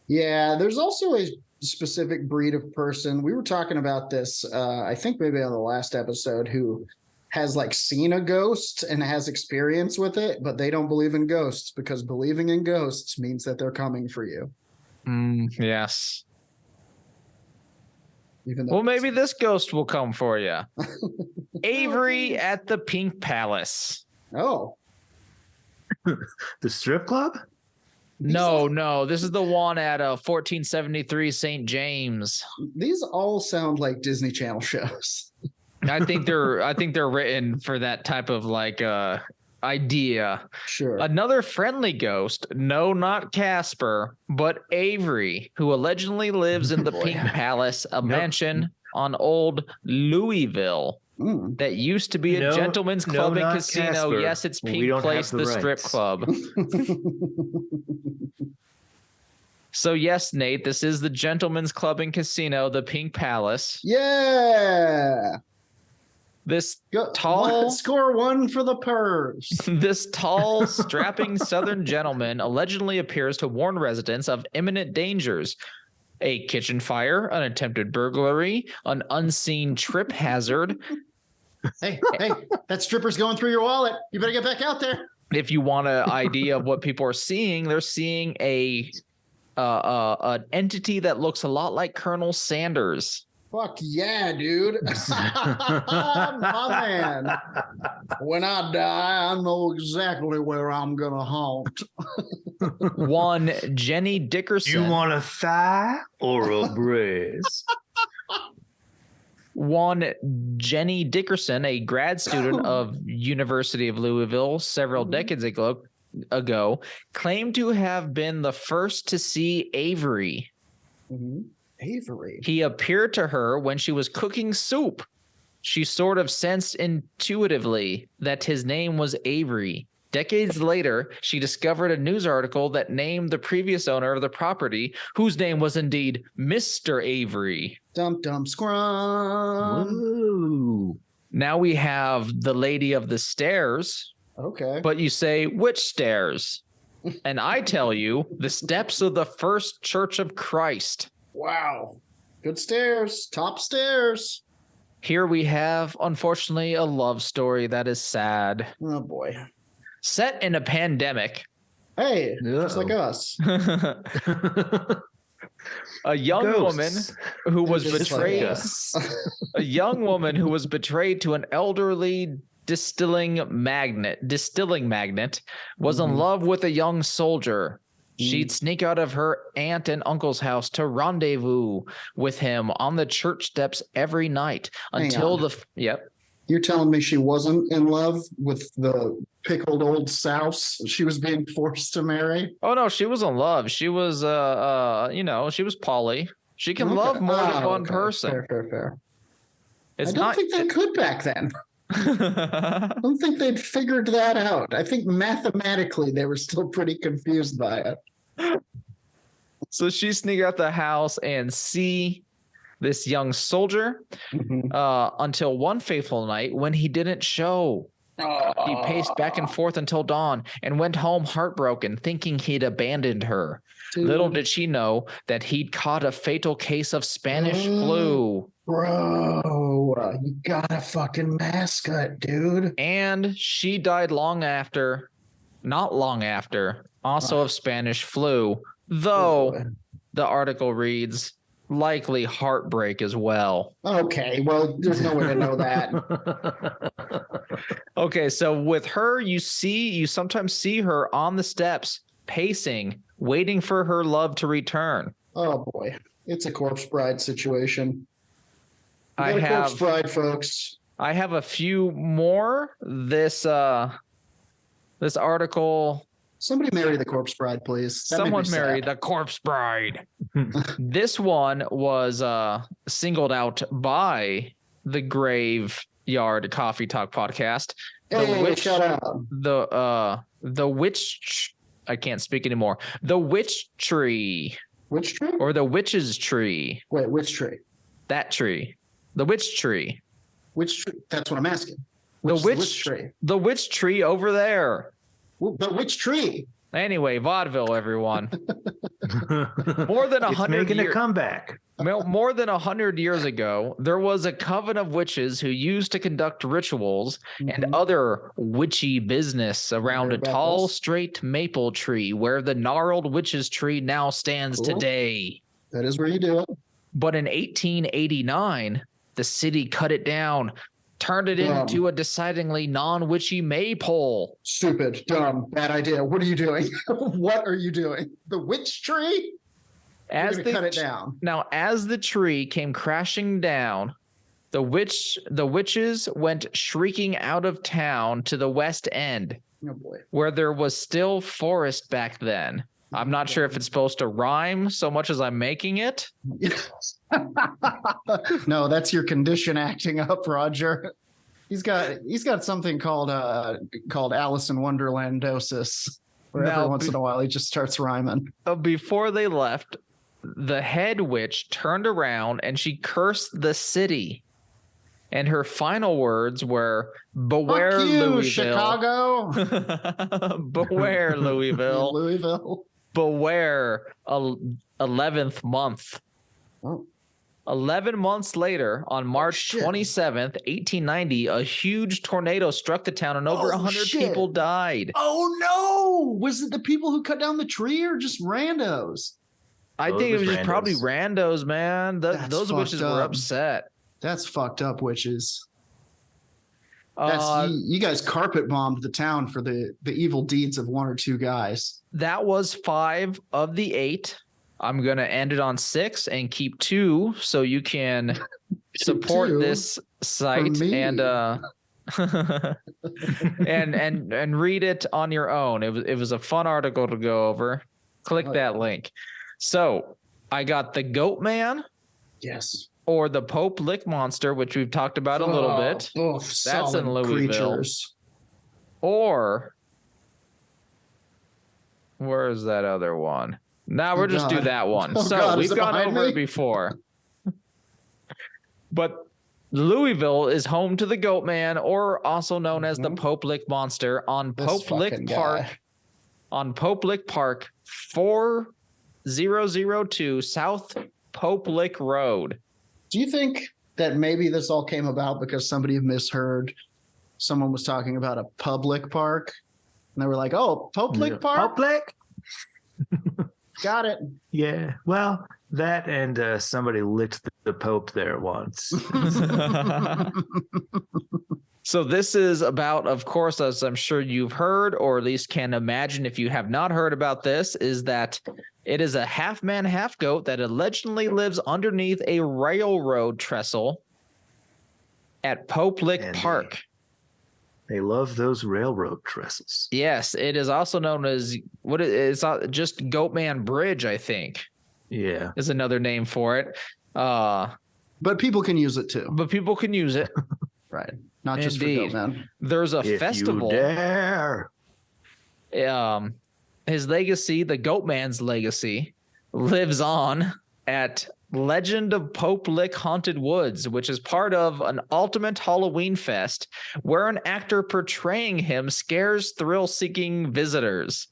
[SPEAKER 2] Yeah, there's also a specific breed of person. We were talking about this, I think maybe on the last episode, who has like seen a ghost and has experience with it, but they don't believe in ghosts because believing in ghosts means that they're coming for you.
[SPEAKER 3] Yes.
[SPEAKER 2] Even though
[SPEAKER 3] well, maybe this ghost will come for you. Avery at the Pink Palace.
[SPEAKER 2] Oh.
[SPEAKER 1] The strip club?
[SPEAKER 3] No. This is the one at 1473 St. James.
[SPEAKER 2] These all sound like Disney Channel shows.
[SPEAKER 3] I think they're written for that type of like idea.
[SPEAKER 2] Sure.
[SPEAKER 3] Another friendly ghost, no, not Casper, but Avery, who allegedly lives in the Pink Palace, a mansion on old Louisville that used to be a gentleman's club and casino.
[SPEAKER 1] Casper.
[SPEAKER 3] Yes, it's Pink Place, the strip club. So yes, Nate, this is the gentleman's club and casino, the Pink Palace.
[SPEAKER 2] Yeah.
[SPEAKER 3] This tall
[SPEAKER 2] score one for the Purrs.
[SPEAKER 3] This tall, strapping Southern gentleman allegedly appears to warn residents of imminent dangers. A kitchen fire, an attempted burglary, an unseen trip hazard.
[SPEAKER 2] Hey, that stripper's going through your wallet. You better get back out there.
[SPEAKER 3] If you want an idea of what people are seeing, they're seeing an entity that looks a lot like Colonel Sanders.
[SPEAKER 2] Fuck yeah, dude. My man. When I die, I know exactly where I'm going to haunt.
[SPEAKER 3] One Jenny Dickerson.
[SPEAKER 1] You want a thigh or a breast?
[SPEAKER 3] One Jenny Dickerson, a grad student of University of Louisville several decades ago, ago, claimed to have been the first to see Avery.
[SPEAKER 2] Mm-hmm. Avery.
[SPEAKER 3] He appeared to her when she was cooking soup. She sort of sensed intuitively that his name was Avery. Decades later, she discovered a news article that named the previous owner of the property, whose name was indeed Mr. Avery.
[SPEAKER 2] Dum dum scrum.
[SPEAKER 1] Woo.
[SPEAKER 3] Now we have the Lady of the Stairs.
[SPEAKER 2] Okay.
[SPEAKER 3] But you say, which stairs? And I tell you, the steps of the First Church of Christ.
[SPEAKER 2] Wow. Good stairs. Top stairs.
[SPEAKER 3] Here we have, unfortunately, a love story that is sad.
[SPEAKER 2] Oh, boy.
[SPEAKER 3] Set in a pandemic.
[SPEAKER 2] Hey, just like us.
[SPEAKER 3] A young woman who was betrayed. A young woman who was betrayed to an elderly distilling magnate was in love with a young soldier. She'd sneak out of her aunt and uncle's house to rendezvous with him on the church steps every night until
[SPEAKER 2] You're telling me she wasn't in love with the pickled old souse she was being forced to marry?
[SPEAKER 3] Oh no, she was in love. She was she was poly. She can love more than one person.
[SPEAKER 2] Fair. I don't think they could back then. I don't think they'd figured that out. I think mathematically they were still pretty confused by it.
[SPEAKER 3] So she sneaked out the house and see this young soldier until one fateful night when he didn't show. He paced back and forth until dawn and went home heartbroken, thinking he'd abandoned her. Dude. Little did she know that he'd caught a fatal case of Spanish flu.
[SPEAKER 2] Bro, you got a fucking mascot, dude.
[SPEAKER 3] And she died not long after, also of Spanish flu, though the article reads, likely heartbreak as well.
[SPEAKER 2] Okay, well, there's no way to know that.
[SPEAKER 3] Okay, so with her, you sometimes see her on the steps, pacing, waiting for her love to return.
[SPEAKER 2] Oh boy, it's a corpse bride situation. Corpse bride, folks.
[SPEAKER 3] I have a few more. This article.
[SPEAKER 2] Somebody marry the corpse bride, please.
[SPEAKER 3] Someone marry the corpse bride. This one was singled out by the Graveyard Coffee Talk podcast.
[SPEAKER 2] Shut up.
[SPEAKER 3] The witch. I can't speak anymore. The witch tree.
[SPEAKER 2] Which tree?
[SPEAKER 3] Or the witch's tree.
[SPEAKER 2] Wait, which tree?
[SPEAKER 3] That tree. The witch tree.
[SPEAKER 2] Which tree? That's what I'm asking.
[SPEAKER 3] The witch tree. The witch tree over there.
[SPEAKER 2] But which tree?
[SPEAKER 3] Anyway, vaudeville, everyone. More than 100
[SPEAKER 1] making a comeback.
[SPEAKER 3] More than 100 years ago, there was a coven of witches who used to conduct rituals and other witchy business around a tall, straight maple tree where the gnarled witch's tree now stands today.
[SPEAKER 2] That is where you do it.
[SPEAKER 3] But in 1889, the city cut it down, turned it into a decidedly non-witchy maypole.
[SPEAKER 2] Stupid, dumb, bad idea. What are you doing? What are you doing? The witch tree? Cut it down.
[SPEAKER 3] Now, as the tree came crashing down, the witches went shrieking out of town to the West End, where there was still forest back then. I'm not sure if it's supposed to rhyme so much as I'm making it.
[SPEAKER 2] No, that's your condition acting up, Roger. He's got something called Alice in Wonderland-osis, where every once in a while he just starts rhyming.
[SPEAKER 3] Before they left, the head witch turned around and she cursed the city. And her final words were, "Beware,
[SPEAKER 2] fuck you,
[SPEAKER 3] Louisville.
[SPEAKER 2] Chicago.
[SPEAKER 3] Beware, Louisville.
[SPEAKER 2] Louisville.
[SPEAKER 3] Beware, 11th month."
[SPEAKER 2] Oh.
[SPEAKER 3] 11 months later, on March 27th, 1890, a huge tornado struck the town and over 100 people died.
[SPEAKER 2] Oh, no. Was it the people who cut down the tree or just randos?
[SPEAKER 3] I think it was just probably randos, man. Those witches were upset.
[SPEAKER 2] That's fucked up, witches. You guys carpet bombed the town for the evil deeds of one or two guys.
[SPEAKER 3] That was 5 of the 8. I'm going to end it on 6 and keep 2 so you can support this site. And and read it on your own. It was a fun article to go over. Click that link. So I got the Goat Man.
[SPEAKER 2] Yes.
[SPEAKER 3] Or the Pope Lick Monster, which we've talked about a little bit. That's in Louisville. Creatures. Or where is that other one? Now we'll just do that one. We've gone over it before. But Louisville is home to the Goat Man, or also known as the Pope Lick Monster, on Pope Lick Park. On Pope Lick Park, 4002 South Pope Lick Road.
[SPEAKER 2] Do you think that maybe this all came about because somebody misheard? Someone was talking about a public park, and they were like, "Oh, Pope Lick Park,
[SPEAKER 1] public."
[SPEAKER 2] Got it."
[SPEAKER 1] Yeah. Well, that and somebody licked the Pope there once.
[SPEAKER 3] So this is about, of course, as I'm sure you've heard, or at least can imagine if you have not heard about this, is that it is a half man, half goat that allegedly lives underneath a railroad trestle at Pope Lick Park.
[SPEAKER 1] They love those railroad trestles.
[SPEAKER 3] Yes, it is also known as it's just Goatman Bridge, I think.
[SPEAKER 1] Yeah,
[SPEAKER 3] is another name for it.
[SPEAKER 2] But people can use it too.
[SPEAKER 3] But people can use it,
[SPEAKER 2] right? Not just for Goatman.
[SPEAKER 3] There's a festival.
[SPEAKER 1] You dare.
[SPEAKER 3] His legacy, the Goatman's legacy, lives on at Legend of Pope Lick Haunted Woods, which is part of an ultimate Halloween fest where an actor portraying him scares thrill-seeking visitors.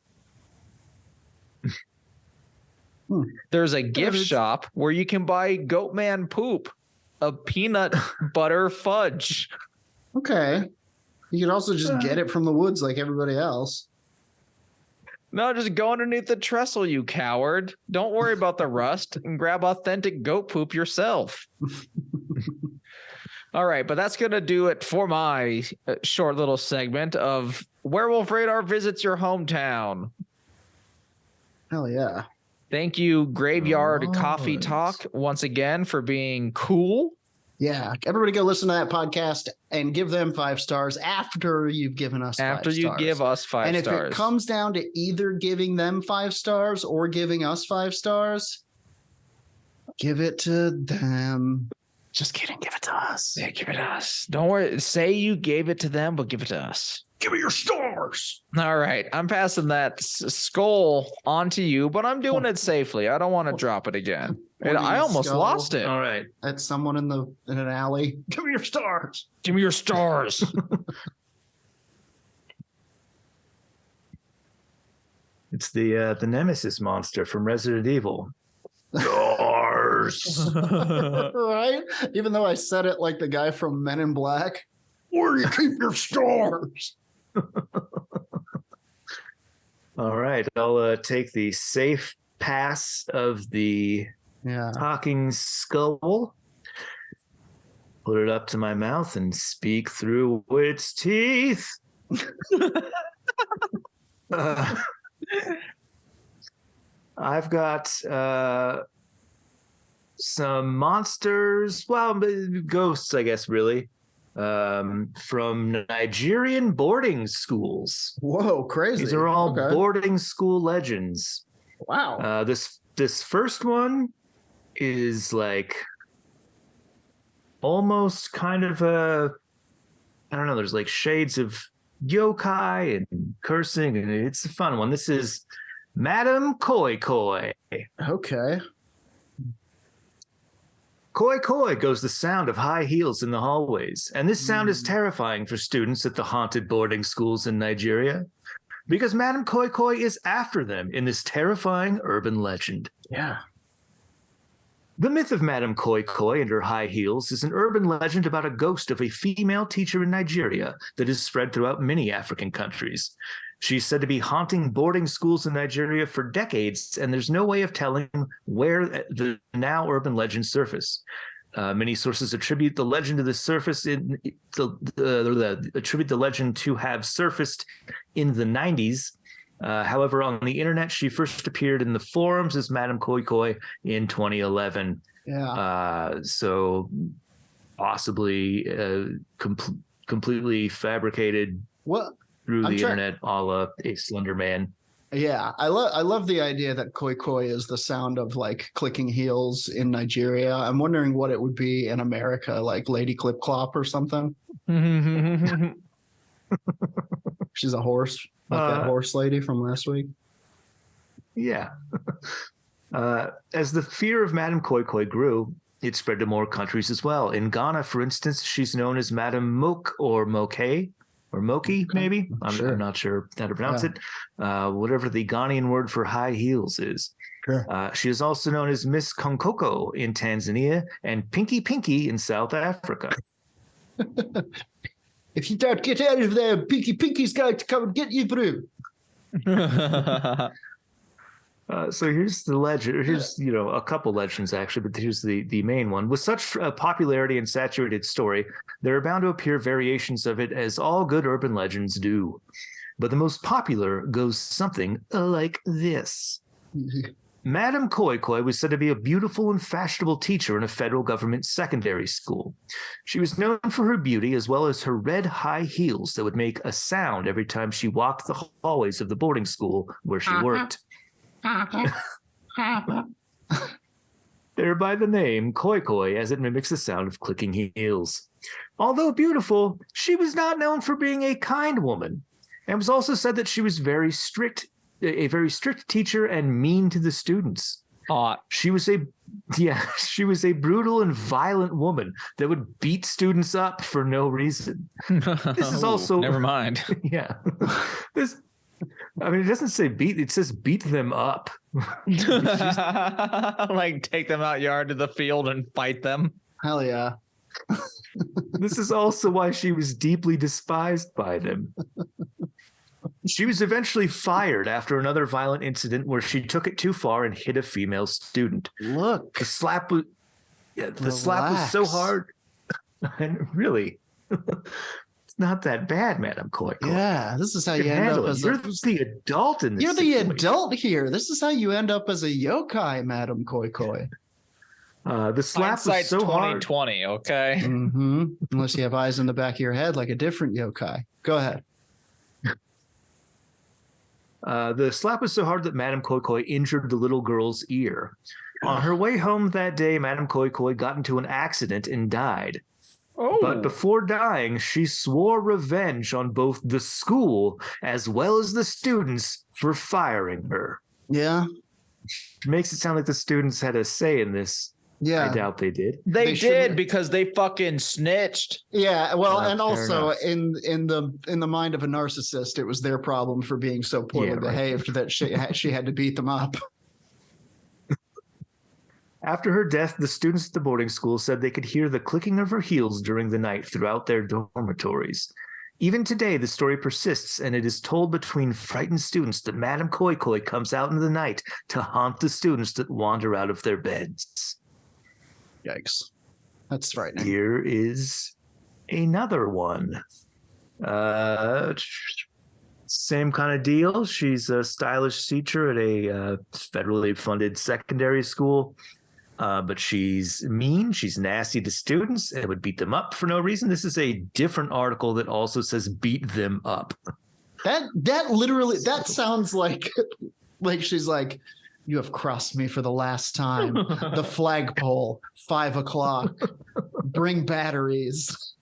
[SPEAKER 3] There's a gift shop where you can buy Goatman poop, a peanut butter fudge.
[SPEAKER 2] Okay. You can also just get it from the woods like everybody else.
[SPEAKER 3] No, just go underneath the trestle, you coward. Don't worry about the rust and grab authentic goat poop yourself. All right, but that's going to do it for my short little segment of Werewolf Radar visits your hometown.
[SPEAKER 2] Hell yeah.
[SPEAKER 3] Thank you, Graveyard Coffee Talk, once again for being cool.
[SPEAKER 2] Yeah, everybody go listen to that podcast and give them 5 stars after you've given us 5 stars.
[SPEAKER 3] After you give us 5 stars.
[SPEAKER 2] And if it comes down to either giving them 5 stars or giving us 5 stars, give it to them. Just kidding, give it to us.
[SPEAKER 3] Yeah, give it to us. Don't worry. Say you gave it to them, but give it to us.
[SPEAKER 2] Give me your stars.
[SPEAKER 3] All right. I'm passing that skull on to you, but I'm doing it safely. I don't want to drop it again. And I almost lost it.
[SPEAKER 1] All right.
[SPEAKER 2] At someone in an alley. Give me your stars.
[SPEAKER 3] Give me your stars.
[SPEAKER 1] It's the Nemesis monster from Resident Evil. Stars.
[SPEAKER 2] Right? Even though I said it like the guy from Men in Black. Where do you keep your stars?
[SPEAKER 1] All right. I'll take the safe pass of the talking skull, put it up to my mouth, and speak through its teeth. I've got some monsters, ghosts, I guess, really, from Nigerian boarding schools.
[SPEAKER 2] Whoa, crazy.
[SPEAKER 1] These are all boarding school legends.
[SPEAKER 2] Wow.
[SPEAKER 1] This first one is like almost kind of I don't know, there's like shades of yokai and cursing, and it's a fun one. This is Madam Koi Koi.
[SPEAKER 2] Okay.
[SPEAKER 1] Koi Koi goes the sound of high heels in the hallways, and this sound is terrifying for students at the haunted boarding schools in Nigeria, because Madam Koi Koi is after them in this terrifying urban legend.
[SPEAKER 2] Yeah.
[SPEAKER 1] The myth of Madam Koi Koi and her high heels is an urban legend about a ghost of a female teacher in Nigeria that is spread throughout many African countries. She's said to be haunting boarding schools in Nigeria for decades, and there's no way of telling where the now urban legend surfaced. Many sources attribute the legend to attribute the legend to have surfaced in the 90s. However, on the internet, she first appeared in the forums as Madam Koi Koi in 2011.
[SPEAKER 2] Yeah.
[SPEAKER 1] So possibly completely fabricated
[SPEAKER 2] What?
[SPEAKER 1] through
[SPEAKER 2] I'm
[SPEAKER 1] the
[SPEAKER 2] try-
[SPEAKER 1] internet, a la a Slender Man.
[SPEAKER 2] Yeah, I love the idea that koi koi is the sound of like clicking heels in Nigeria. I'm wondering what it would be in America, like Lady Clip Clop or something. She's a horse, like that horse lady from last week.
[SPEAKER 1] Yeah. As the fear of Madame Koi Koi grew, it spread to more countries as well. In Ghana, for instance, she's known as Madame Moke or Moke or Moki, maybe. I'm not sure how to pronounce it. Whatever the Ghanaian word for high heels is.
[SPEAKER 2] Sure.
[SPEAKER 1] She is also known as Miss Konkoko in Tanzania and Pinky Pinky in South Africa.
[SPEAKER 2] If you don't get out of there, Pinky's going to come and get you, bro.
[SPEAKER 1] So here's the legend. Here's a couple legends actually, but here's the main one. With such popularity and saturated story, there are bound to appear variations of it, as all good urban legends do. But the most popular goes something like this. Madame Koi Koi was said to be a beautiful and fashionable teacher in a federal government secondary school. She was known for her beauty as well as her red high heels that would make a sound every time she walked the hallways of the boarding school where she worked. Thereby the name Koi Koi, as it mimics the sound of clicking heels. Although beautiful, she was not known for being a kind woman, and was also said that she was a very strict teacher and mean to the students. She was a brutal and violent woman that would beat students up for no reason. This is also
[SPEAKER 3] never mind.
[SPEAKER 1] Yeah. It doesn't say beat, it says beat them up.
[SPEAKER 3] Like take them out yard to the field and fight them.
[SPEAKER 2] Hell yeah.
[SPEAKER 1] This is also why she was deeply despised by them. She was eventually fired after another violent incident where she took it too far and hit a female student.
[SPEAKER 2] Look.
[SPEAKER 1] The slap was so hard. And really, it's not that bad, Madame Koi Koi.
[SPEAKER 2] Yeah, this is how you end up as
[SPEAKER 1] You're the adult in this.
[SPEAKER 2] You're the adult here. This is how you end up as a yokai, Madame Koi Koi.
[SPEAKER 1] The slap was so
[SPEAKER 3] 2020,
[SPEAKER 1] hard.
[SPEAKER 3] Okay.
[SPEAKER 2] Mm-hmm. Unless you have eyes in the back of your head like a different yokai. Go ahead.
[SPEAKER 1] The slap was so hard that Madame Koi Koi injured the little girl's ear. On her way home that day, Madame Koi Koi got into an accident and died.
[SPEAKER 3] Oh.
[SPEAKER 1] But before dying, she swore revenge on both the school as well as the students for firing her.
[SPEAKER 2] Yeah.
[SPEAKER 1] It makes it sound like the students had a say in this.
[SPEAKER 2] Yeah.
[SPEAKER 1] I doubt they did.
[SPEAKER 3] They did because they fucking snitched.
[SPEAKER 2] Yeah, well, and
[SPEAKER 1] fair
[SPEAKER 2] also
[SPEAKER 1] enough.
[SPEAKER 2] in the mind of a narcissist, it was their problem for being so poorly behaved that she had to beat them up.
[SPEAKER 1] After her death, the students at the boarding school said they could hear the clicking of her heels during the night throughout their dormitories. Even today, the story persists, and it is told between frightened students that Madame Koi Koi comes out in the night to haunt the students that wander out of their beds.
[SPEAKER 2] Yikes. That's frightening.
[SPEAKER 1] Here is another one. Same kind of deal. She's a stylish teacher at a federally funded secondary school. But she's mean. She's nasty to students and would beat them up for no reason. This is a different article that also says beat them up.
[SPEAKER 2] That literally, that sounds like she's like, you have crossed me for the last time. The flagpole, 5 o'clock. Bring batteries.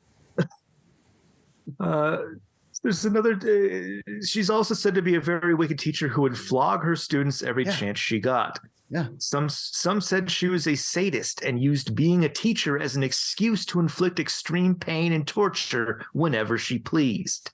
[SPEAKER 1] There's another. She's also said to be a very wicked teacher who would flog her students every chance she got.
[SPEAKER 2] Yeah.
[SPEAKER 1] Some said she was a sadist and used being a teacher as an excuse to inflict extreme pain and torture whenever she pleased.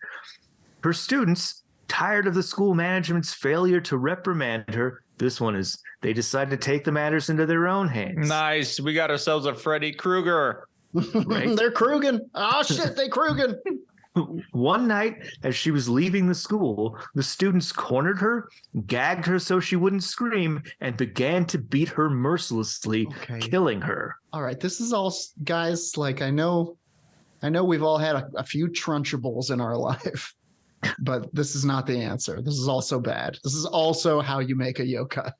[SPEAKER 1] Her students, tired of the school management's failure to reprimand her, they decided to take the matters into their own hands.
[SPEAKER 3] Nice. We got ourselves a Freddy Krueger.
[SPEAKER 1] Right?
[SPEAKER 2] They're Krugin. Oh, shit, they Krugin.
[SPEAKER 1] One night, as she was leaving the school, the students cornered her, gagged her so she wouldn't scream, and began to beat her mercilessly, killing her.
[SPEAKER 2] All right, this is all, guys, like I know we've all had a few Trunchables in our life, but this is not the answer. This is also bad. This is also how you make a yokai.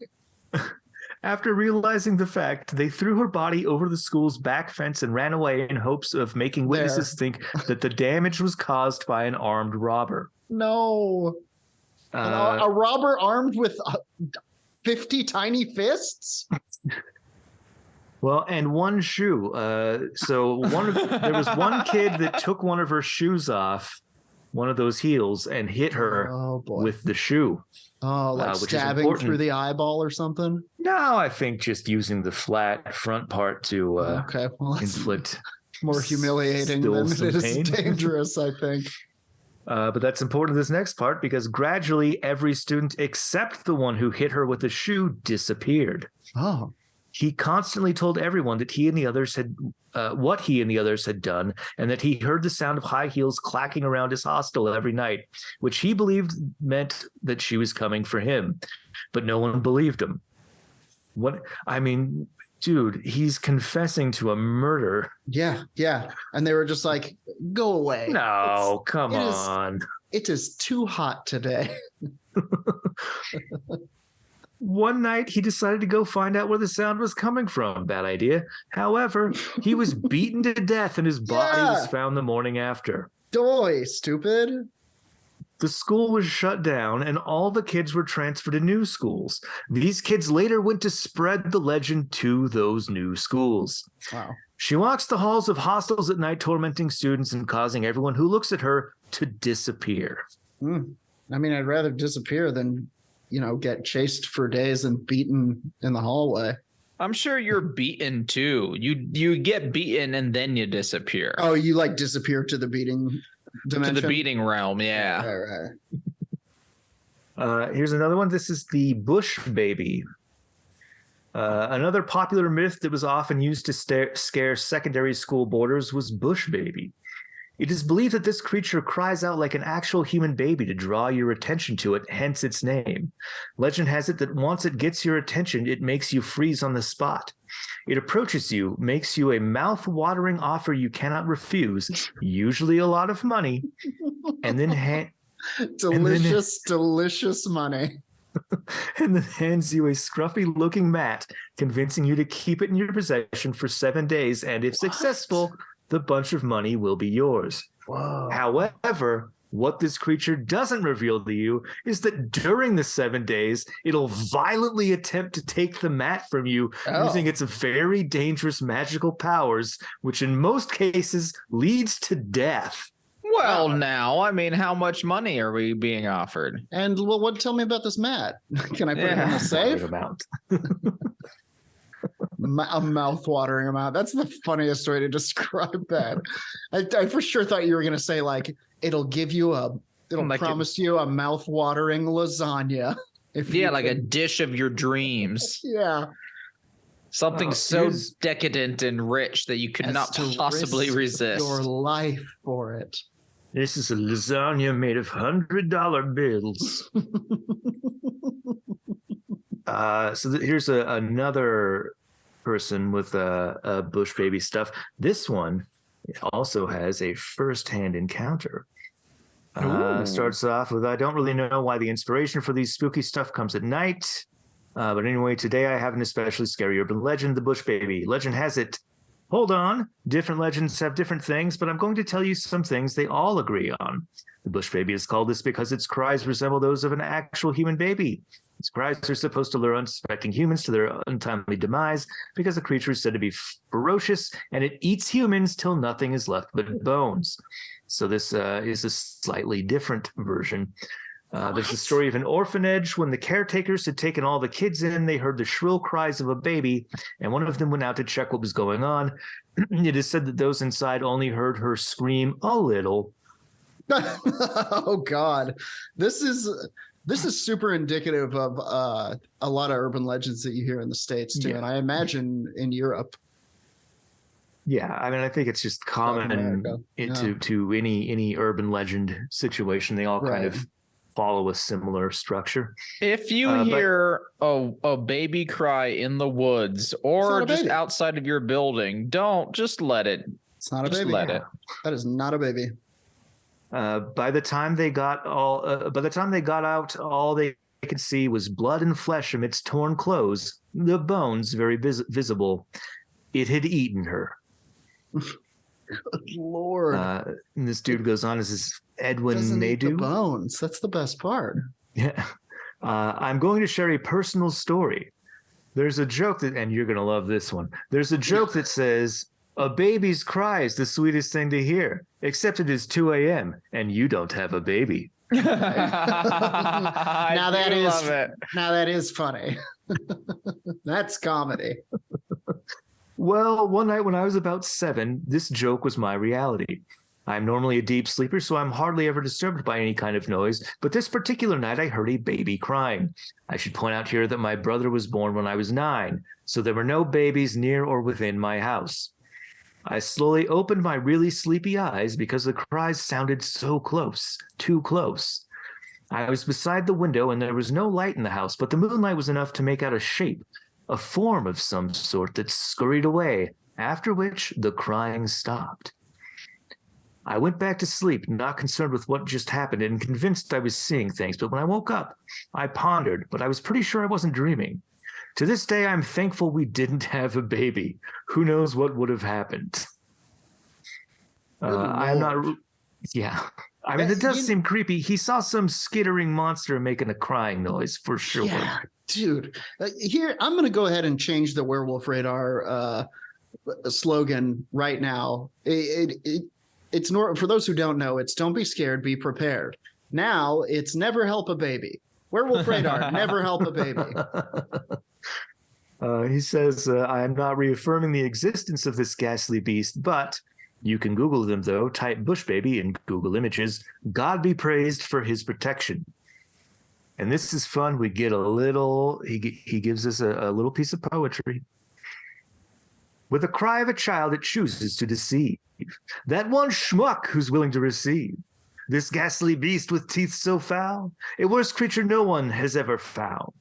[SPEAKER 1] After realizing the fact, they threw her body over the school's back fence and ran away in hopes of making witnesses think that the damage was caused by an armed robber.
[SPEAKER 2] No. A robber armed with 50 tiny fists?
[SPEAKER 1] Well, and one shoe. So there was one kid that took one of her shoes off, one of those heels, and hit her with the shoe.
[SPEAKER 2] Oh, like stabbing through the eyeball or something?
[SPEAKER 1] No, I think just using the flat front part to inflict
[SPEAKER 2] more humiliating than it is dangerous, I think.
[SPEAKER 1] But that's important to this next part because gradually every student except the one who hit her with the shoe disappeared.
[SPEAKER 2] Oh.
[SPEAKER 1] He constantly told everyone that he and the others had what he and the others had done, and that he heard the sound of high heels clacking around his hostel every night, which he believed meant that she was coming for him. But no one believed him. Dude, he's confessing to a murder.
[SPEAKER 2] Yeah. And they were just like, go away.
[SPEAKER 1] No, come on.
[SPEAKER 2] It is too hot today.
[SPEAKER 1] One night, he decided to go find out where the sound was coming from. Bad idea. However, he was beaten to death and his body was found the morning after.
[SPEAKER 2] Doy, stupid.
[SPEAKER 1] The school was shut down and all the kids were transferred to new schools. These kids later went to spread the legend to those new schools.
[SPEAKER 2] Wow.
[SPEAKER 1] She walks the halls of hostels at night, tormenting students and causing everyone who looks at her to disappear.
[SPEAKER 2] I mean, I'd rather disappear than, get chased for days and beaten in the hallway.
[SPEAKER 3] I'm sure you're beaten too. You get beaten and then you disappear.
[SPEAKER 2] Oh, you like disappear to the beating dimension?
[SPEAKER 3] To the beating realm, yeah.
[SPEAKER 2] All right.
[SPEAKER 1] Here's another one. This is the Bush Baby. Another popular myth that was often used to scare secondary school boarders was Bush Baby. It is believed that this creature cries out like an actual human baby to draw your attention to it, hence its name. Legend has it that once it gets your attention, it makes you freeze on the spot. It approaches you, makes you a mouth-watering offer you cannot refuse, usually a lot of money, and then
[SPEAKER 2] delicious money.
[SPEAKER 1] And then hands you a scruffy-looking mat, convincing you to keep it in your possession for 7 days, and if successful, the bunch of money will be yours.
[SPEAKER 2] Whoa.
[SPEAKER 1] However, what this creature doesn't reveal to you is that during the 7 days, it'll violently attempt to take the mat from you using its very dangerous magical powers, which in most cases leads to death.
[SPEAKER 3] Well, now, I mean, how much money are we being offered?
[SPEAKER 2] And tell me about this mat. Can I put it in the safe?
[SPEAKER 1] Amount.
[SPEAKER 2] A mouth-watering amount. That's the funniest way to describe that. I for sure thought you were going to say it'll promise you a mouth-watering lasagna.
[SPEAKER 3] Like a dish of your dreams.
[SPEAKER 2] Yeah.
[SPEAKER 3] Something so decadent and rich that you could not possibly resist.
[SPEAKER 2] Your life for it.
[SPEAKER 1] This is a lasagna made of $100 bills. Here's another person with a Bush Baby stuff. This one also has a first-hand encounter. Starts off with, I don't really know why the inspiration for these spooky stuff comes at night. But anyway, today I have an especially scary urban legend, the Bush Baby. Legend has it. Hold on. Different legends have different things, but I'm going to tell you some things they all agree on. The Bush Baby is called this because its cries resemble those of an actual human baby. Its cries are supposed to lure unsuspecting humans to their untimely demise because the creature is said to be ferocious and it eats humans till nothing is left but bones. So this is a slightly different version. There's the story of an orphanage. When the caretakers had taken all the kids in, they heard the shrill cries of a baby, and one of them went out to check what was going on. It is said that those inside only heard her scream a little.
[SPEAKER 2] Oh, God. This is super indicative of a lot of urban legends that you hear in the States, too, and I imagine in Europe.
[SPEAKER 1] Yeah, I mean, I think it's just common to any urban legend situation. They all kind of follow a similar structure.
[SPEAKER 3] If you hear a baby cry in the woods or just outside of your building, just let it.
[SPEAKER 2] It's not a baby.
[SPEAKER 3] Let it.
[SPEAKER 2] That is not a baby.
[SPEAKER 1] By the time they got out all they could see was blood and flesh amidst torn clothes, the bones very visible. It had eaten her.
[SPEAKER 2] Good Lord.
[SPEAKER 1] And this dude goes on, this is Edwin
[SPEAKER 2] Doesn't eat the
[SPEAKER 1] Naidu.
[SPEAKER 2] bones. That's the best part.
[SPEAKER 1] Yeah. I'm going to share a personal story. There's a joke that, and you're going to love this one. There's a joke that says, a baby's cry is the sweetest thing to hear, except it is 2 a.m. and you don't have a baby.
[SPEAKER 2] Now that is funny. That's comedy.
[SPEAKER 1] Well, one night when I was about 7, this joke was my reality. I'm normally a deep sleeper, so I'm hardly ever disturbed by any kind of noise, but this particular night I heard a baby crying. I should point out here that my brother was born when I was 9, so there were no babies near or within my house. I slowly opened my really sleepy eyes because the cries sounded so close, too close. I was beside the window and there was no light in the house, but the moonlight was enough to make out a shape, a form of some sort that scurried away, after which the crying stopped. I went back to sleep, not concerned with what just happened and convinced I was seeing things, but when I woke up, I pondered, but I was pretty sure I wasn't dreaming. To this day, I'm thankful we didn't have a baby. Who knows what would have happened? I'm not... Yeah. I mean, it does seem creepy. He saw some skittering monster making a crying noise, for sure.
[SPEAKER 2] Yeah, dude. Here, I'm going to go ahead and change the Werewolf Radar slogan right now. It's for those who don't know, it's don't be scared, be prepared. Now it's never help a baby. Werewolf Radar, never help a baby.
[SPEAKER 1] He says, I am not reaffirming the existence of this ghastly beast, but you can Google them, though. Type Bush Baby in Google Images. God be praised for his protection. And this is fun. We get a little, he gives us a little piece of poetry. With a cry of a child, it chooses to deceive. That one schmuck who's willing to receive. This ghastly beast with teeth so foul, a worse creature no one has ever found.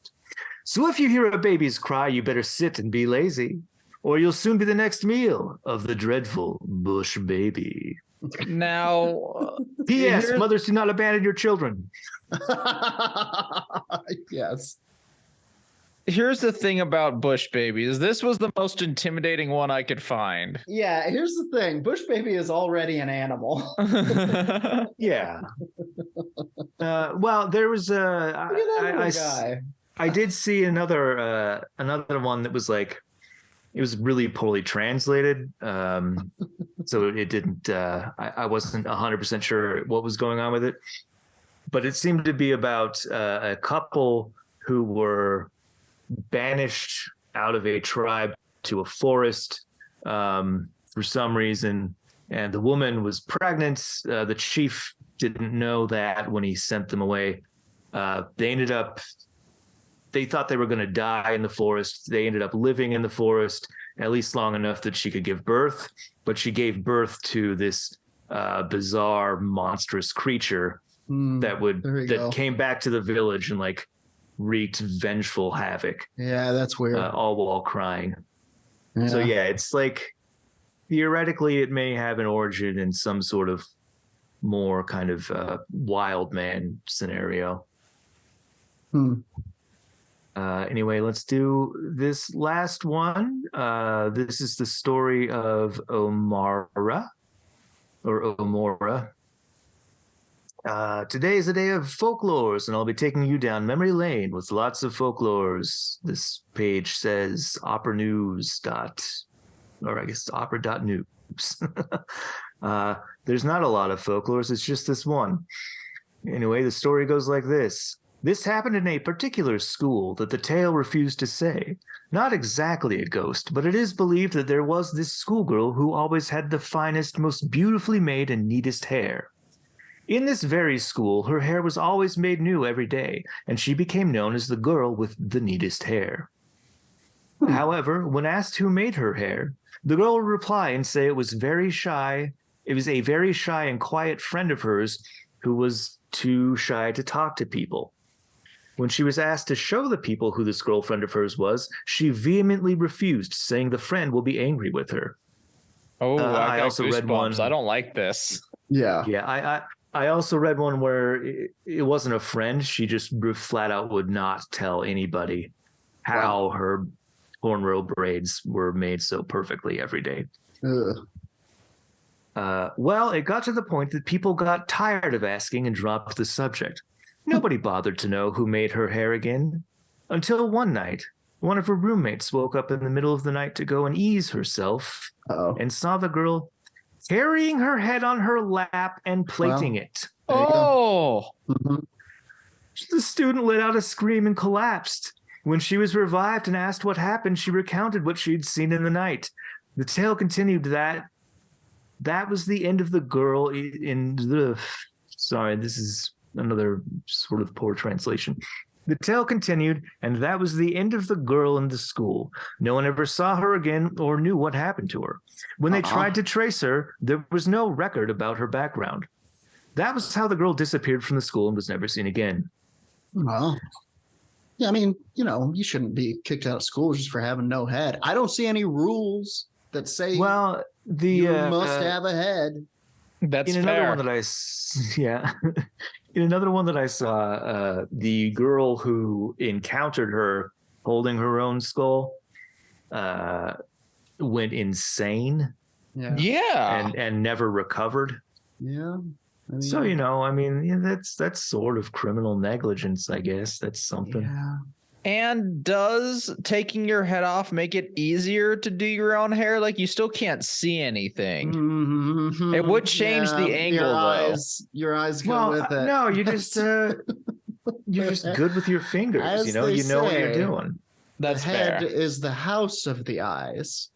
[SPEAKER 1] So if you hear a baby's cry, you better sit and be lazy, or you'll soon be the next meal of the dreadful Bush Baby.
[SPEAKER 3] Now,
[SPEAKER 1] P.S. Mothers, do not abandon your children.
[SPEAKER 2] Yes.
[SPEAKER 3] Here's the thing about Bush Babies. This was the most intimidating one I could find.
[SPEAKER 2] Yeah, here's the thing. Bush Baby is already an animal.
[SPEAKER 1] Yeah. Well, there was I did see another one that was like, it was really poorly translated. So it didn't, I wasn't 100% sure what was going on with it, but it seemed to be about a couple who were banished out of a tribe to a forest for some reason, and the woman was pregnant. The chief didn't know that when he sent them away. They thought they were going to die in the forest. They ended up living in the forest at least long enough that she could give birth, but she gave birth to this bizarre, monstrous creature that came back to the village and like wreaked vengeful havoc.
[SPEAKER 2] Yeah, that's weird.
[SPEAKER 1] All while crying.
[SPEAKER 2] Yeah.
[SPEAKER 1] So yeah, it's like theoretically it may have an origin in some sort of more kind of wild man scenario. Anyway, let's do this last one. This is the story of Omara. Today is a day of folklores, and I'll be taking you down memory lane with lots of folklores. This page says opera.news. There's not a lot of folklores. It's just this one. Anyway, the story goes like this. This happened in a particular school that the tale refused to say. Not exactly a ghost, but it is believed that there was this schoolgirl who always had the finest, most beautifully made and neatest hair. In this very school, her hair was always made new every day, and she became known as the girl with the neatest hair. However, when asked who made her hair, the girl would reply and say it was very shy. It was a very shy and quiet friend of hers who was too shy to talk to people. When she was asked to show the people who this girlfriend of hers was, she vehemently refused, saying the friend will be angry with her.
[SPEAKER 3] Oh, I
[SPEAKER 1] also read one.
[SPEAKER 3] I don't like this.
[SPEAKER 2] Yeah.
[SPEAKER 1] Yeah, I also read one where it wasn't a friend. She just flat out would not tell anybody how her cornrow braids were made so perfectly every day. Well, it got to the point that people got tired of asking and dropped the subject. Nobody bothered to know who made her hair again, until one night, one of her roommates woke up in the middle of the night to go and ease herself and saw the girl carrying her head on her lap and plaiting it.
[SPEAKER 3] Oh!
[SPEAKER 1] The student let out a scream and collapsed. When she was revived and asked what happened, she recounted what she'd seen in the night. The tale continued that was the end of the girl in the... Sorry, this is another sort of poor translation. The tale continued, and that was the end of the girl in the school. No one ever saw her again or knew what happened to her. When they tried to trace her, there was no record about her background. That was how the girl disappeared from the school and was never seen again.
[SPEAKER 2] Well, yeah, I mean, you shouldn't be kicked out of school just for having no head. I don't see any rules that say you must have a head.
[SPEAKER 3] That's
[SPEAKER 1] in
[SPEAKER 3] fair.
[SPEAKER 1] Another one that in another one that I saw, the girl who encountered her holding her own skull went insane.
[SPEAKER 3] Yeah.
[SPEAKER 1] And never recovered.
[SPEAKER 2] Yeah. I mean,
[SPEAKER 1] so that's sort of criminal negligence, I guess. That's something.
[SPEAKER 2] Yeah.
[SPEAKER 3] And does taking your head off make it easier to do your own hair? Like, you still can't see anything.
[SPEAKER 2] Mm-hmm.
[SPEAKER 3] It would change the angle,
[SPEAKER 2] your eyes go with it.
[SPEAKER 1] No, you just you're just good with your fingers.
[SPEAKER 2] As
[SPEAKER 1] You know what you're
[SPEAKER 2] say,
[SPEAKER 1] doing.
[SPEAKER 3] That's
[SPEAKER 2] the head
[SPEAKER 3] fair.
[SPEAKER 2] is the house of the eyes.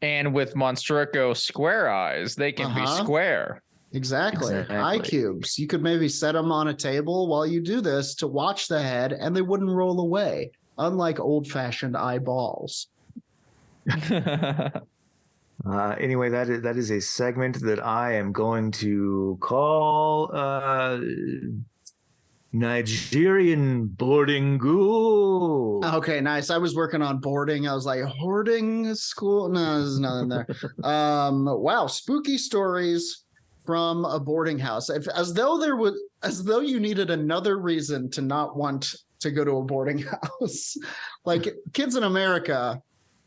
[SPEAKER 3] And with Monstrico square eyes, they can be square.
[SPEAKER 2] Exactly. Eye cubes. You could maybe set them on a table while you do this to watch the head, and they wouldn't roll away, unlike old-fashioned eyeballs.
[SPEAKER 1] Anyway, that is a segment that I am going to call Nigerian boarding ghoul.
[SPEAKER 2] Okay, nice. I was working on boarding. I was like, hoarding school? No, there's nothing there. Wow, spooky stories from a boarding house. As though you needed another reason to not want to go to a boarding house. Like, kids in America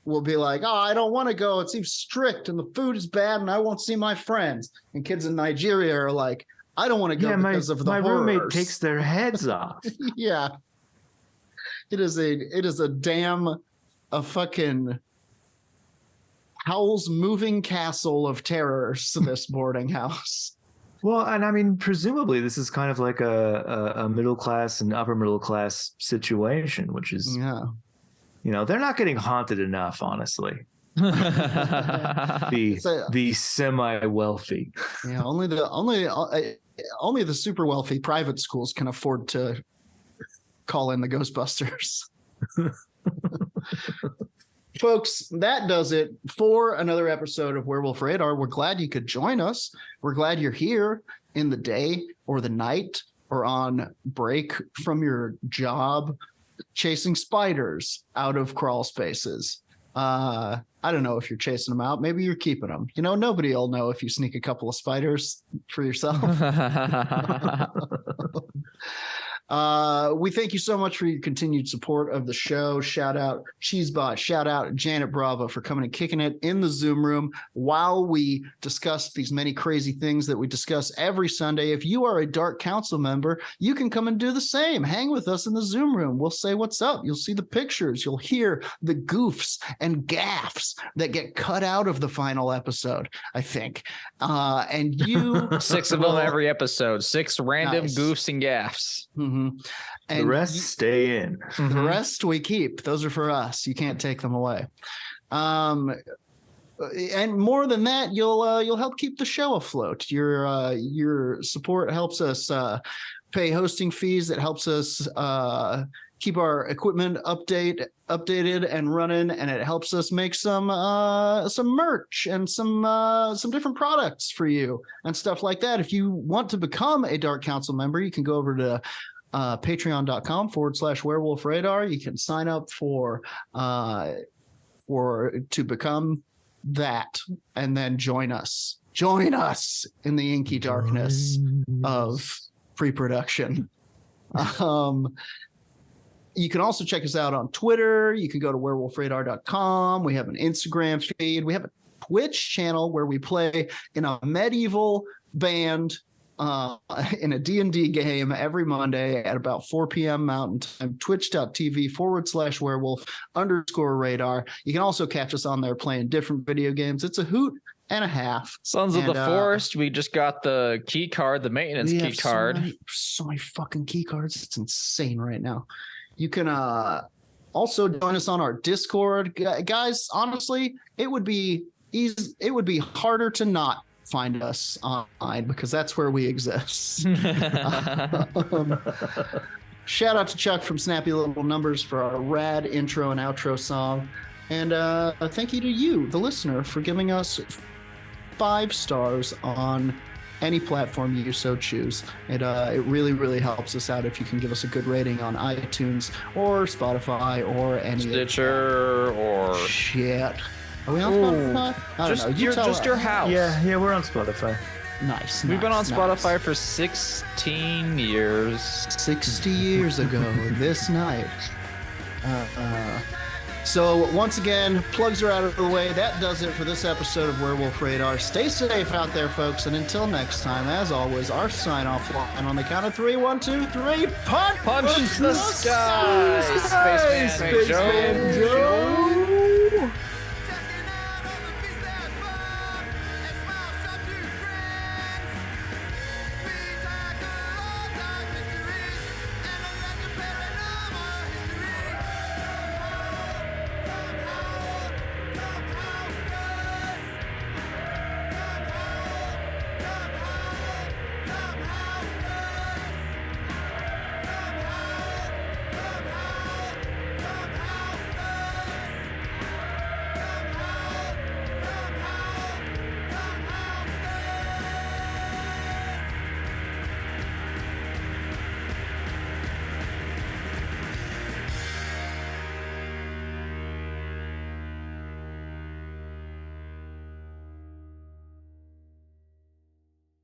[SPEAKER 2] will be like, oh, I don't want to go. It seems strict and the food is bad and I won't see my friends. And kids in Nigeria are like, I don't want to go because of the
[SPEAKER 1] my
[SPEAKER 2] horrors.
[SPEAKER 1] roommate takes their heads off.
[SPEAKER 2] Yeah. It is a fucking Howl's Moving Castle of Terrors, this boarding house.
[SPEAKER 1] Well, and I mean, presumably this is kind of like a middle class and upper middle class situation, which is, they're not getting haunted enough, honestly. The semi-wealthy.
[SPEAKER 2] Yeah, only the super wealthy private schools can afford to call in the Ghostbusters. Folks, that does it for another episode of Werewolf Radar. We're glad you could join us. We're glad you're here in the day or the night or on break from your job chasing spiders out of crawl spaces. I don't know if you're chasing them out. Maybe you're keeping them. Nobody will know if you sneak a couple of spiders for yourself. We thank you so much for your continued support of the show. Shout out Cheesebot. Shout out Janet Bravo for coming and kicking it in the Zoom room while we discuss these many crazy things that we discuss every Sunday. If you are a Dark Council member, you can come and do the same. Hang with us in the Zoom room. We'll say what's up. You'll see the pictures. You'll hear the goofs and gaffs that get cut out of the final episode, I think. And you
[SPEAKER 3] 6 of them every episode. 6 random goofs and gaffs.
[SPEAKER 2] Mm-hmm. And
[SPEAKER 1] the rest stay in.
[SPEAKER 2] The rest we keep. Those are for us. You can't take them away. And more than that, you'll help keep the show afloat. Your support helps us pay hosting fees. It helps us keep our equipment updated and running, and it helps us make some merch and some different products for you and stuff like that. If you want to become a Dark Council member, you can go over to patreon.com/werewolf radar. You can sign up to become that and then join us join us in the inky darkness of pre-production. You can also check us out on Twitter. You can go to werewolfradar.com. We have an Instagram feed. We have a Twitch channel where we play in a medieval band in a D&D game every Monday at about 4 p.m. Mountain Time, twitch.tv/werewolf_radar. You can also catch us on there playing different video games. It's a hoot and a half.
[SPEAKER 3] Sons of the Forest, we just got the key card, the maintenance key card.
[SPEAKER 2] So many fucking key cards. It's insane right now. You can also join us on our Discord. Guys, honestly, it would be easy. It would be harder to not find us online because that's where we exist. Shout out to Chuck from Snappy Little Numbers for our rad intro and outro song. And thank you to you, the listener, for giving us 5 stars on any platform you so choose. It really, really helps us out if you can give us a good rating on iTunes or Spotify or any
[SPEAKER 3] Stitcher or
[SPEAKER 2] shit. Are we on Spotify? I don't know.
[SPEAKER 3] Just your house.
[SPEAKER 1] Yeah, we're on Spotify.
[SPEAKER 2] Nice.
[SPEAKER 3] We've been on Spotify for 16 years.
[SPEAKER 2] 60 years ago this night. So once again, plugs are out of the way. That does it for this episode of Werewolf Radar. Stay safe out there, folks. And until next time, as always, our sign-off line on the count of 3, 1, 2, 3, punch
[SPEAKER 3] the sky! Spaceman Joe.